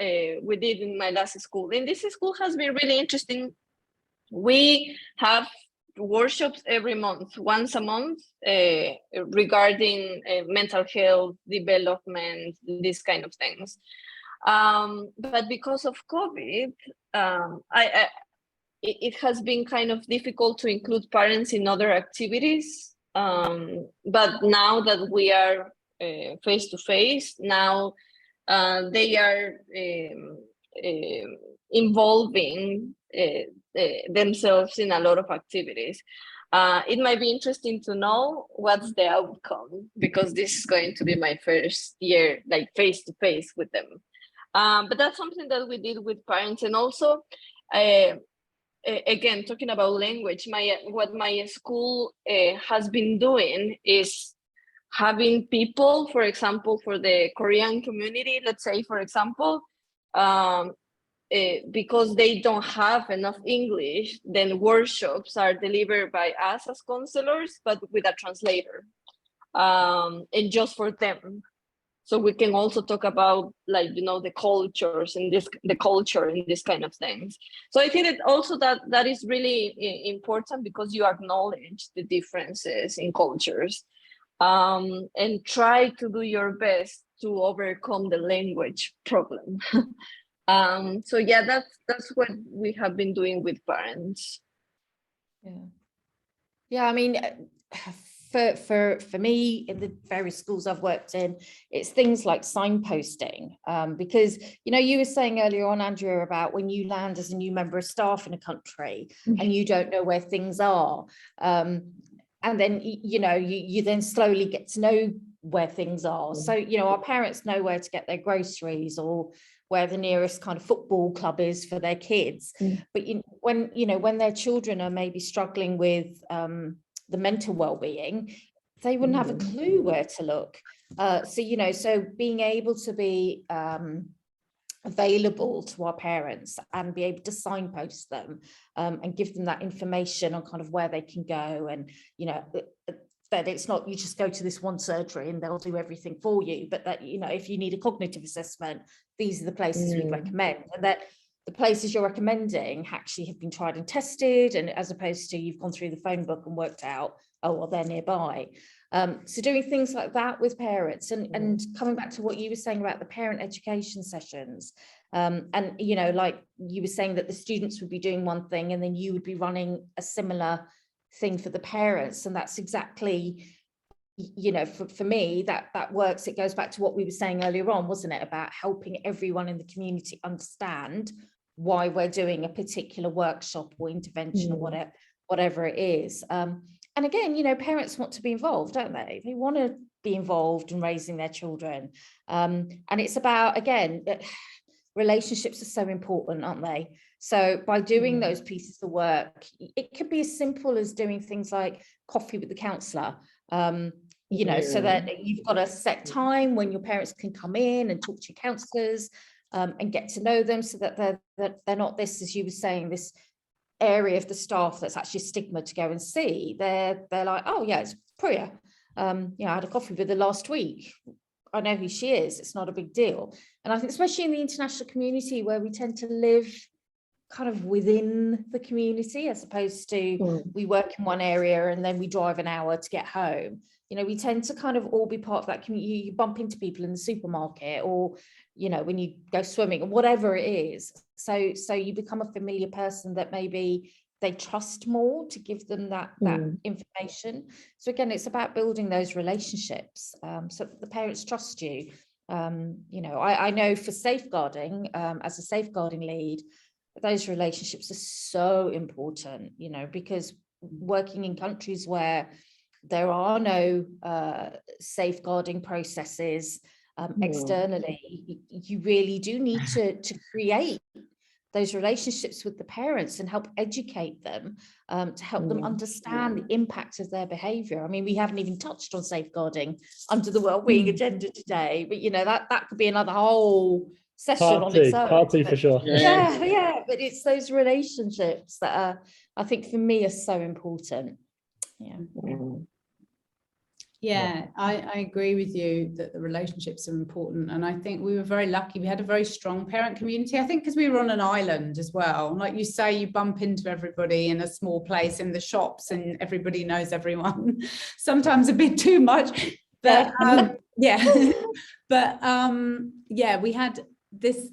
we did in my last school. And this school has been really interesting. We have workshops every month, once a month, regarding mental health, development, these kind of things. But because of COVID, it has been kind of difficult to include parents in other activities. But now that we are face to face, now they are involving themselves in a lot of activities. It might be interesting to know what's the outcome, because this is going to be my first year, like face to face with them. But that's something that we did with parents. And also, again, talking about language, what my school has been doing is having people, for example, for the Korean community, let's say, for example, because they don't have enough English, then workshops are delivered by us as counselors, but with a translator, and just for them. So we can also talk about, like, the cultures and the culture and this kind of things. So I think that also that is really important, because you acknowledge the differences in cultures, and try to do your best to overcome the language problem. So yeah, that's what we have been doing with parents. Yeah, I mean, for me, in the various schools I've worked in, it's things like signposting, because you were saying earlier on, Andrea, about when you land as a new member of staff in a country and you don't know where things are, and then you then slowly get to know where things are. So our parents know where to get their groceries, or where the nearest kind of football club is for their kids. But when their children are maybe struggling with the mental well-being, they wouldn't have a clue where to look. So being able to be available to our parents and be able to signpost them, and give them that information on kind of where they can go, and that it's not you just go to this one surgery and they'll do everything for you, but that if you need a cognitive assessment, these are the places we'd recommend, and that the places you're recommending actually have been tried and tested, and as opposed to you've gone through the phone book and worked out, oh well, they're nearby. So doing things like that with parents, and coming back to what you were saying about the parent education sessions, and like you were saying that the students would be doing one thing and then you would be running a similar thing for the parents, and that's exactly, for me, that works. It goes back to what we were saying earlier on, wasn't it, about helping everyone in the community understand why we're doing a particular workshop or intervention or whatever it is. And again, parents want to be involved, don't they? They want to be involved in raising their children. And it's about, again, relationships are so important, aren't they? So by doing those pieces of work, it could be as simple as doing things like coffee with the counsellor, so that you've got a set time when your parents can come in and talk to your counsellors, and get to know them, so that they're not this, as you were saying, this area of the staff that's actually a stigma to go and see. They're like, oh yeah, it's Priya. I had a coffee with her last week. I know who she is. It's not a big deal. And I think especially in the international community, where we tend to live kind of within the community, as opposed to we work in one area and then we drive an hour to get home. We tend to kind of all be part of that community. You bump into people in the supermarket, or when you go swimming, or whatever it is. So you become a familiar person that maybe they trust more to give them that information. So again, it's about building those relationships, so that the parents trust you. I know for safeguarding, as a safeguarding lead, those relationships are so important, because working in countries where there are no safeguarding processes externally, you really do need to create those relationships with the parents and help educate them, to help them understand the impact of their behaviour. I mean, we haven't even touched on safeguarding under the wellbeing agenda today, but that could be another whole session on its own. Part two for sure. Yeah, but it's those relationships that are, I think, for me, are so important. Yeah, I agree with you that the relationships are important. And I think we were very lucky. We had a very strong parent community, I think, because we were on an island as well. Like you say, you bump into everybody in a small place in the shops and everybody knows everyone, sometimes a bit too much. But we had this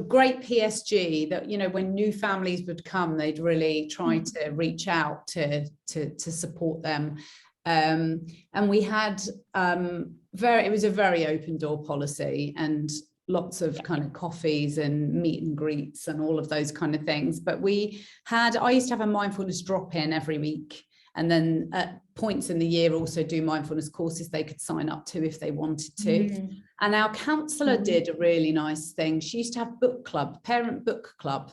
great PSG that, when new families would come, they'd really try to reach out to support them. And we had it was a very open door policy, and lots of kind of coffees and meet and greets and all of those kind of things. But I used to have a mindfulness drop-in every week, And then at points in the year also do mindfulness courses they could sign up to if they wanted to. And our counsellor did a really nice thing. She used to have book club, parent book club.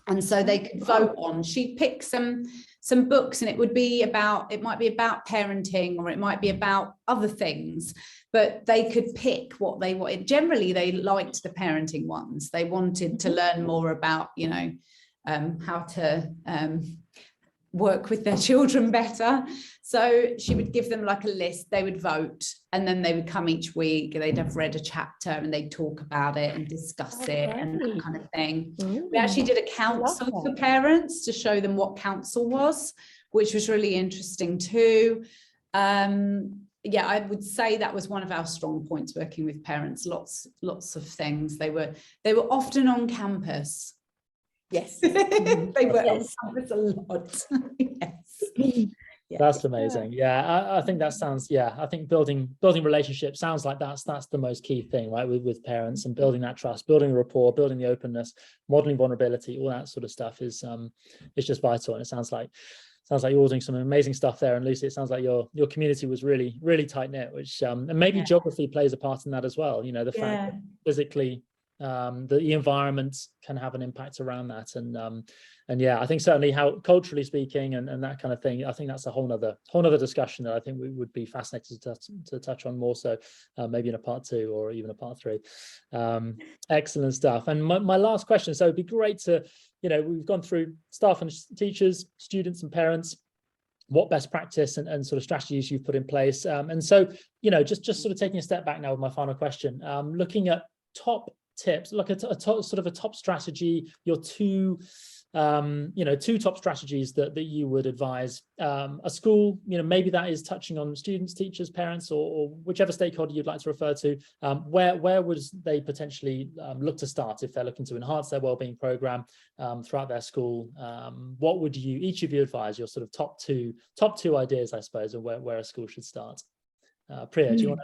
And so they could vote on, she'd pick some books, and it might be about parenting, or it might be about other things, but they could pick what they wanted. Generally, they liked the parenting ones. They wanted to learn more about, you know, how to work with their children better. So she would give them like a list, they would vote, and then they would come each week, they'd have read a chapter and they'd talk about it and discuss it and that kind of thing. We actually did a council for parents to show them what council was, which was really interesting too. Yeah, I would say that was one of our strong points, working with parents. Lots of things. They were often on campus. Yes. They were on campus a lot. Yes. That's amazing. Yeah, I think that sounds, I think building relationships sounds like that's the most key thing, right, with parents, and building that trust, building a rapport, building the openness, modeling vulnerability, all that sort of stuff is just vital. And it sounds like you're all doing some amazing stuff there. And Lucy, it sounds like your community was really, really tight knit, which and maybe geography plays a part in that as well. You know, the fact that physically the environment can have an impact around that, and yeah, I think certainly how culturally speaking and that kind of thing, I think that's a whole nother discussion that I think we would be fascinated to touch on more so, maybe in a part 2 or even a part 3. Excellent stuff. And my last question, so it'd be great to, you know, we've gone through staff and teachers, students and parents, what best practice and sort of strategies you've put in place, and so, you know, just sort of taking a step back now with my final question, looking at top tips, like a top strategy, your two top strategies that you would advise a school, you know, maybe that is touching on students, teachers, parents, or whichever stakeholder you'd like to refer to, where would they potentially look to start if they're looking to enhance their wellbeing program throughout their school? What would each of you advise, your sort of top two ideas, I suppose, of where a school should start? Priya, do you want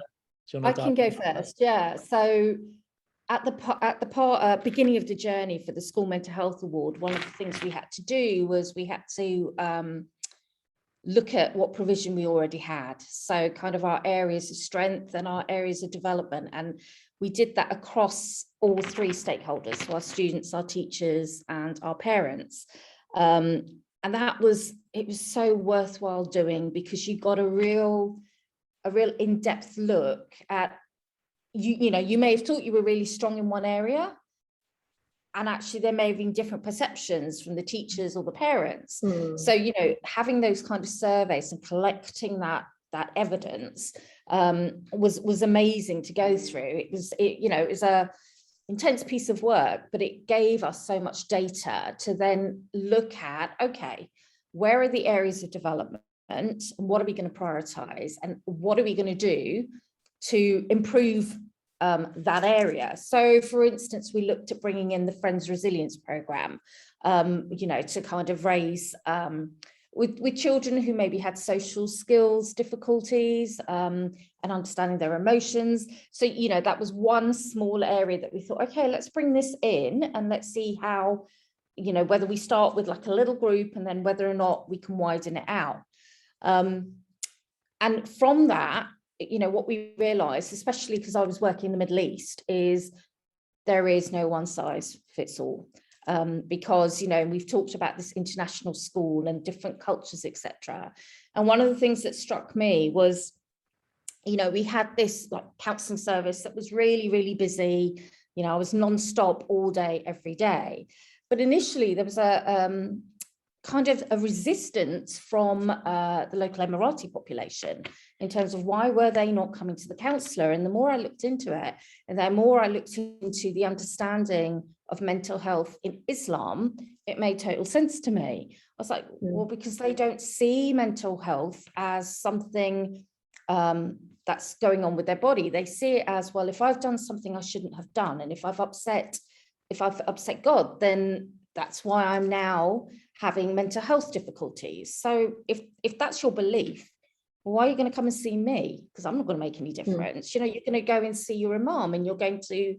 to I can go first. Yeah, so at the beginning of the journey for the School Mental Health Award, one of the things we had to do was we had to look at what provision we already had. So kind of our areas of strength and our areas of development. And we did that across all 3 stakeholders, so our students, our teachers, and our parents. And it was so worthwhile doing, because you got a real in-depth look at, you know, you may have thought you were really strong in one area, and actually there may have been different perceptions from the teachers or the parents. So, you know, having those kind of surveys and collecting that evidence was amazing to go through. It was a intense piece of work, but it gave us so much data to then look at, okay, where are the areas of development, and what are we going to prioritize, and what are we going to do to improve that area. So, for instance, we looked at bringing in the Friends Resilience Programme, you know, to kind of raise with children who maybe had social skills difficulties and understanding their emotions. So, you know, that was one small area that we thought, okay, let's bring this in and let's see how, you know, whether we start with like a little group and then whether or not we can widen it out. And from that, you know, what we realized, especially because I was working in the Middle East, is there is no one size fits all, because, you know, we've talked about this international school and different cultures, etc. And one of the things that struck me was, you know, we had this like counselling service that was really, really busy. You know, I was non-stop all day, every day. But initially there was a kind of a resistance from the local Emirati population in terms of why were they not coming to the counsellor. And the more I looked into it, and the more I looked into the understanding of mental health in Islam, it made total sense to me. I was like, well, because they don't see mental health as something that's going on with their body. They see it as, well, if I've done something I shouldn't have done, and if I've upset God, then that's why I'm now having mental health difficulties. So if that's your belief, why are you going to come and see me? Because I'm not going to make any difference. You know, you're going to go and see your imam, and you're going to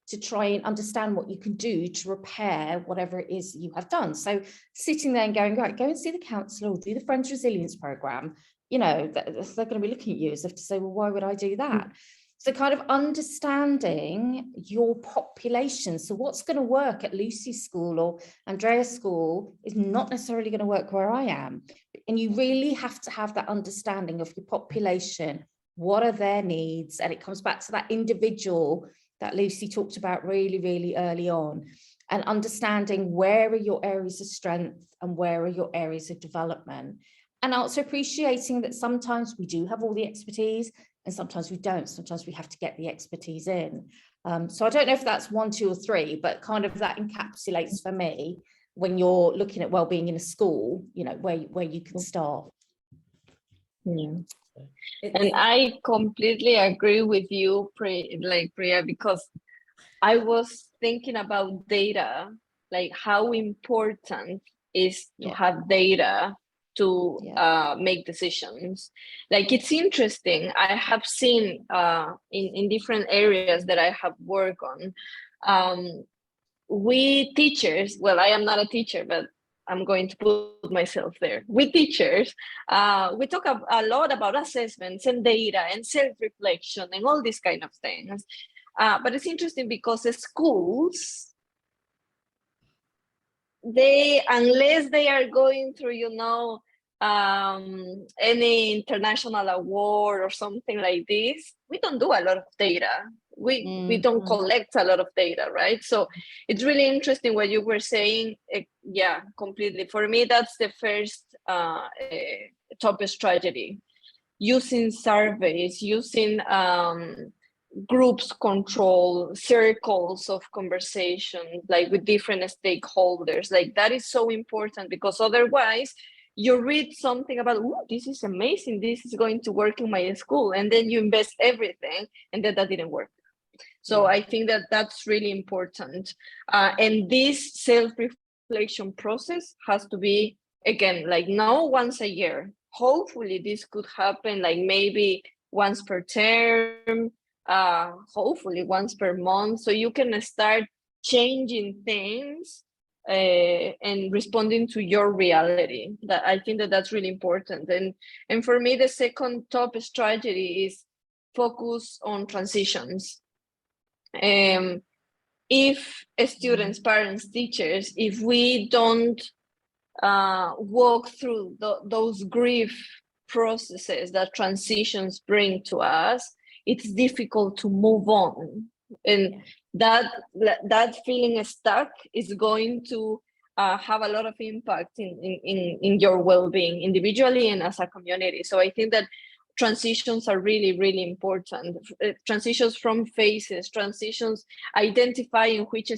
to try and understand what you can do to repair whatever it is that you have done. So sitting there and going, right, go and see the counsellor or do the Friends Resilience Programme, you know, they're going to be looking at you as if to say, well, why would I do that? So kind of understanding your population. So what's going to work at Lucy's school or Andrea's school is not necessarily going to work where I am. And you really have to have that understanding of your population. What are their needs? And it comes back to that individual that Lucy talked about really, really early on, and understanding where are your areas of strength and where are your areas of development. And also appreciating that sometimes we do have all the expertise and sometimes we don't. Sometimes we have to get the expertise in. So I don't know if that's 1, 2, or 3, but kind of that encapsulates for me when you're looking at wellbeing in a school, you know, where you can start. Yeah. And I completely agree with you, Priya, because I was thinking about data, like how important is to have data to make decisions. Like, it's interesting. I have seen in different areas that I have worked on, we teachers, well, I am not a teacher, but I'm going to put myself there. We teachers, we talk a lot about assessments and data and self-reflection and all these kind of things. But it's interesting because the schools, unless they are going through, you know, any international award or something like this, we don't do a lot of data. We don't collect a lot of data, right? So it's really interesting what you were saying. Yeah, completely. For me, that's the first top strategy. Using surveys, using groups control, circles of conversation, like with different stakeholders. Like, that is so important, because otherwise you read something about, oh, this is amazing, this is going to work in my school, and then you invest everything and then that didn't work. So I think that that's really important. And this self-reflection process has to be, again, like, no once a year. Hopefully this could happen like maybe once per term, hopefully once per month, so you can start changing things and responding to your reality. That I think that that's really important. And for me, the second top strategy is focus on transitions. If students, parents, teachers, if we don't walk through those grief processes that transitions bring to us, it's difficult to move on. And that feeling stuck is going to have a lot of impact in your well-being individually and as a community. So I think that transitions are really, really important. Transitions from phases, transitions, identifying which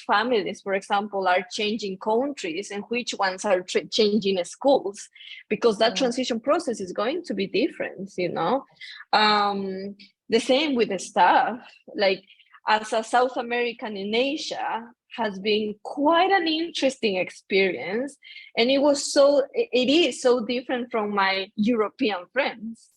families, for example, are changing countries and which ones are changing schools, because that transition process is going to be different, you know. The same with the staff. Like, as a South American in Asia, has been quite an interesting experience, and it is so different from my European friends,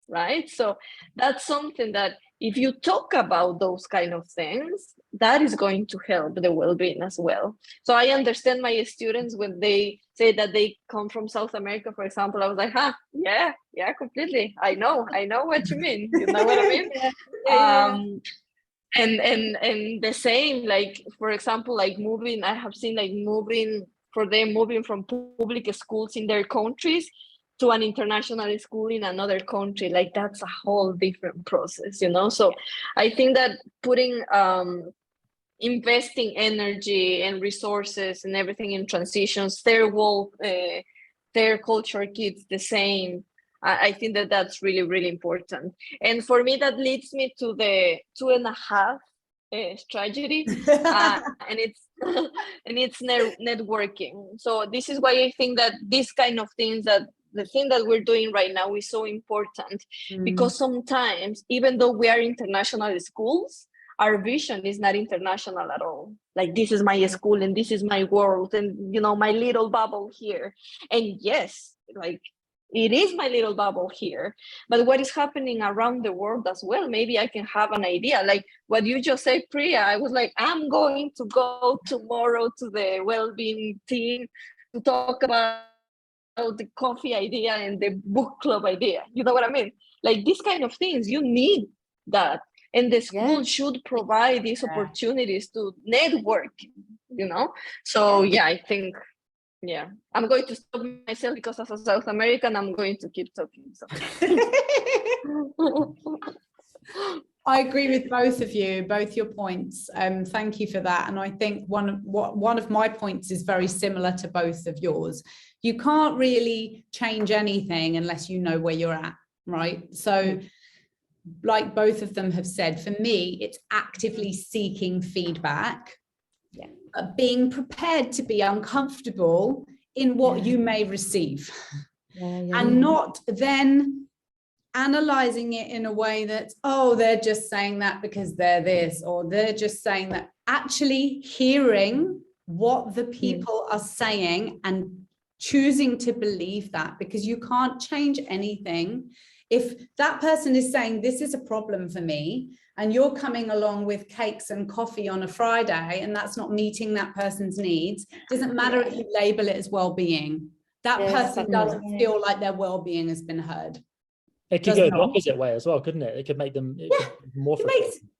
right? So that's something that if you talk about those kind of things, that is going to help the well-being as well. So I understand my students when they say that they come from South America, for example. I was like, yeah, completely. I know what you mean. You know what I mean? And the same, like, for example, like moving, I have seen like moving from public schools in their countries to an international school in another country. Like, that's a whole different process, you know? So I think that putting, investing energy and resources and everything in transitions, third culture kids, the same. I think that that's really, really important. And for me, that leads me to the 2.5 strategy, and it's networking. So this is why I think that this kind of things, that the thing that we're doing right now is so important, because sometimes, even though we are international schools, our vision is not international at all. Like, this is my school and this is my world and, you know, my little bubble here. And yes, like, it is my little bubble here, but what is happening around the world as well, maybe I can have an idea. Like what you just said, Priya, I was like, I'm going to go tomorrow to the Wellbeing team to talk about the coffee idea and the book club idea. You know what I mean? Like these kind of things, you need that. And the school should provide these opportunities to network, you know? So yeah, I think, yeah, I'm going to stop myself because as a South American, I'm going to keep talking. So. I agree with both of you, both your points. Thank you for that. And I think one of my points is very similar to both of yours. You can't really change anything unless you know where you're at, right? So like both of them have said, for me, it's actively seeking feedback, being prepared to be uncomfortable in what you may receive, and not then analyzing it in a way that, oh, they're just saying that because they're this, or they're just saying that. Actually hearing what the people are saying and choosing to believe that, because you can't change anything. If that person is saying this is a problem for me, and you're coming along with cakes and coffee on a Friday, and that's not meeting that person's needs, doesn't matter if you label it as well-being. That person doesn't feel like their well-being has been heard. It could go the opposite way as well, couldn't it? It could make them more.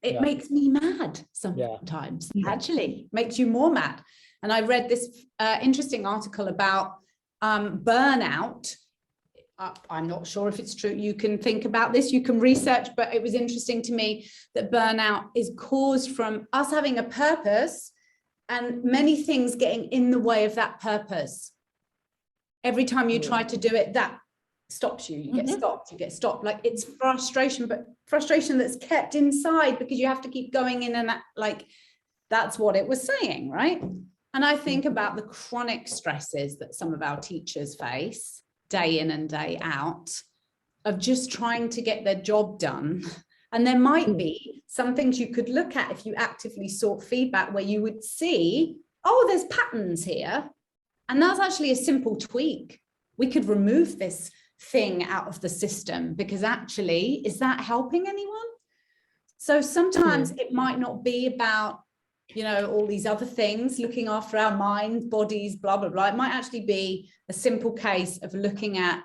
It makes me mad sometimes. Actually, makes you more mad. And I read this interesting article about burnout. I'm not sure if it's true. You can think about this, you can research, but it was interesting to me that burnout is caused from us having a purpose and many things getting in the way of that purpose. Every time you try to do it, that stops you. You get stopped, you get stopped. Like it's frustration, but frustration that's kept inside because you have to keep going in and that, like, that's what it was saying, right? And I think about the chronic stresses that some of our teachers face day in and day out of just trying to get their job done. And there might be some things you could look at if you actively sought feedback where you would see, oh, there's patterns here. And that's actually a simple tweak. We could remove this thing out of the system because actually, is that helping anyone? So sometimes it might not be about, you know, all these other things, looking after our minds, bodies, blah, blah, blah. It might actually be a simple case of looking at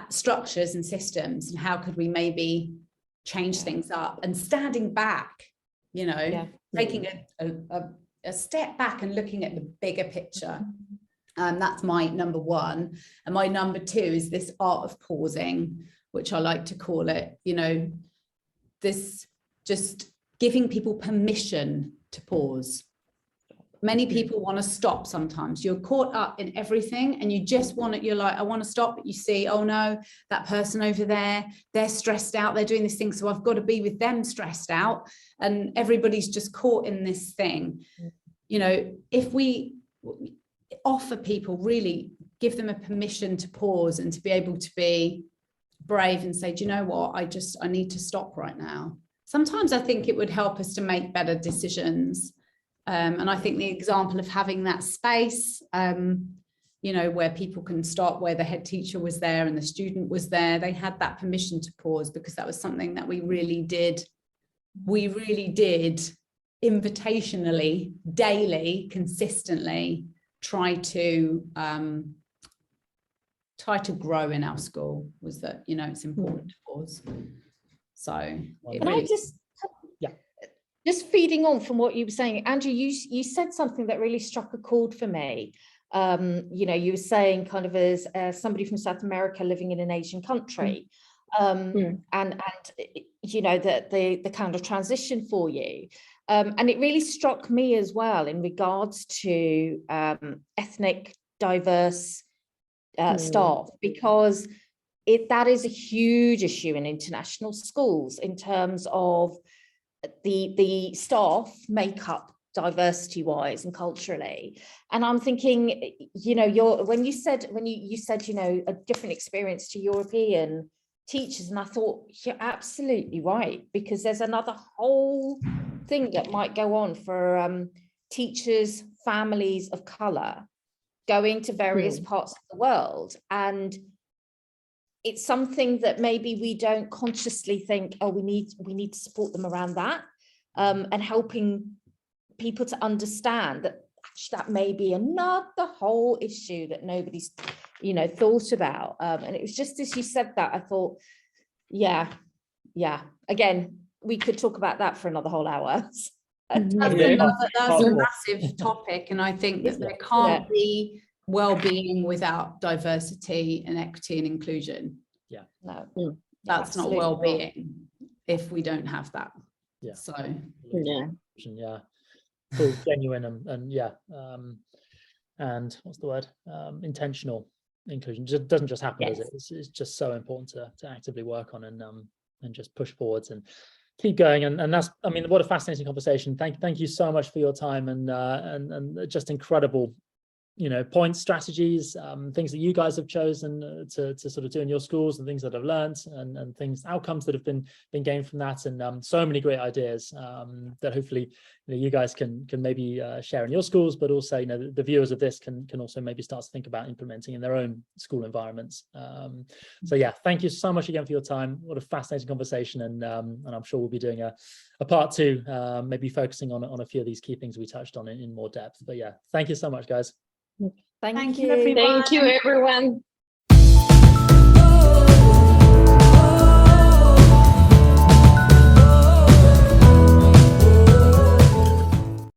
structures and systems and how could we maybe change things up, and standing back, you know, taking a step back and looking at the bigger picture. That's my number one. And my number two is this art of pausing, which I like to call it, you know, this just giving people permission to pause. Many people want to stop sometimes. You're caught up in everything and you just want it. You're like, I want to stop, but you see, oh no, that person over there, they're stressed out. They're doing this thing. So I've got to be with them stressed out. And everybody's just caught in this thing. You know, if we offer people, really give them a permission to pause and to be able to be brave and say, do you know what? I need to stop right now. Sometimes I think it would help us to make better decisions. And I think the example of having that space, you know, where people can stop, where the head teacher was there and the student was there, they had that permission to pause because that was something that we really did invitationally, daily, consistently try to grow in our school, was that, you know, it's important to pause. So can I just feeding on from what you were saying, Andrew, you said something that really struck a chord for me. You know, you were saying kind of as somebody from South America living in an Asian country, and you know, the kind of transition for you. And it really struck me as well in regards to ethnic diverse staff, because that is a huge issue in international schools in terms of the staff makeup diversity wise and culturally. And I'm thinking, you know, when you said, you know, a different experience to European teachers, and I thought you're absolutely right, because there's another whole thing that might go on for teachers, families of color going to various parts of the world. And it's something that maybe we don't consciously think, oh, we need to support them around that, and helping people to understand that actually that may be another whole issue that nobody's, you know, thought about. And it was just as you said that, I thought, yeah, again, we could talk about that for another whole hour. That's a massive topic, and I think that there can't be well-being without diversity and equity and inclusion. Yeah, no, that's not well-being if we don't have that. Yeah. So full, genuine, and and what's the word? Intentional inclusion. Just doesn't just happen, does it? It's just so important to actively work on and just push forwards and keep going. And that's, I mean, what a fascinating conversation. Thank you so much for your time and just incredible, you know, points, strategies, things that you guys have chosen to sort of do in your schools, and things that I've learned, and things, outcomes that have been gained from that, and so many great ideas that hopefully, you know, you guys can maybe share in your schools, but also, you know, the viewers of this can also maybe start to think about implementing in their own school environments. So yeah, thank you so much again for your time. What a fascinating conversation, and I'm sure we'll be doing a part 2, maybe focusing on a few of these key things we touched on in more depth. But yeah, thank you so much, guys. Thank you, you. everyone. Thank you, everyone.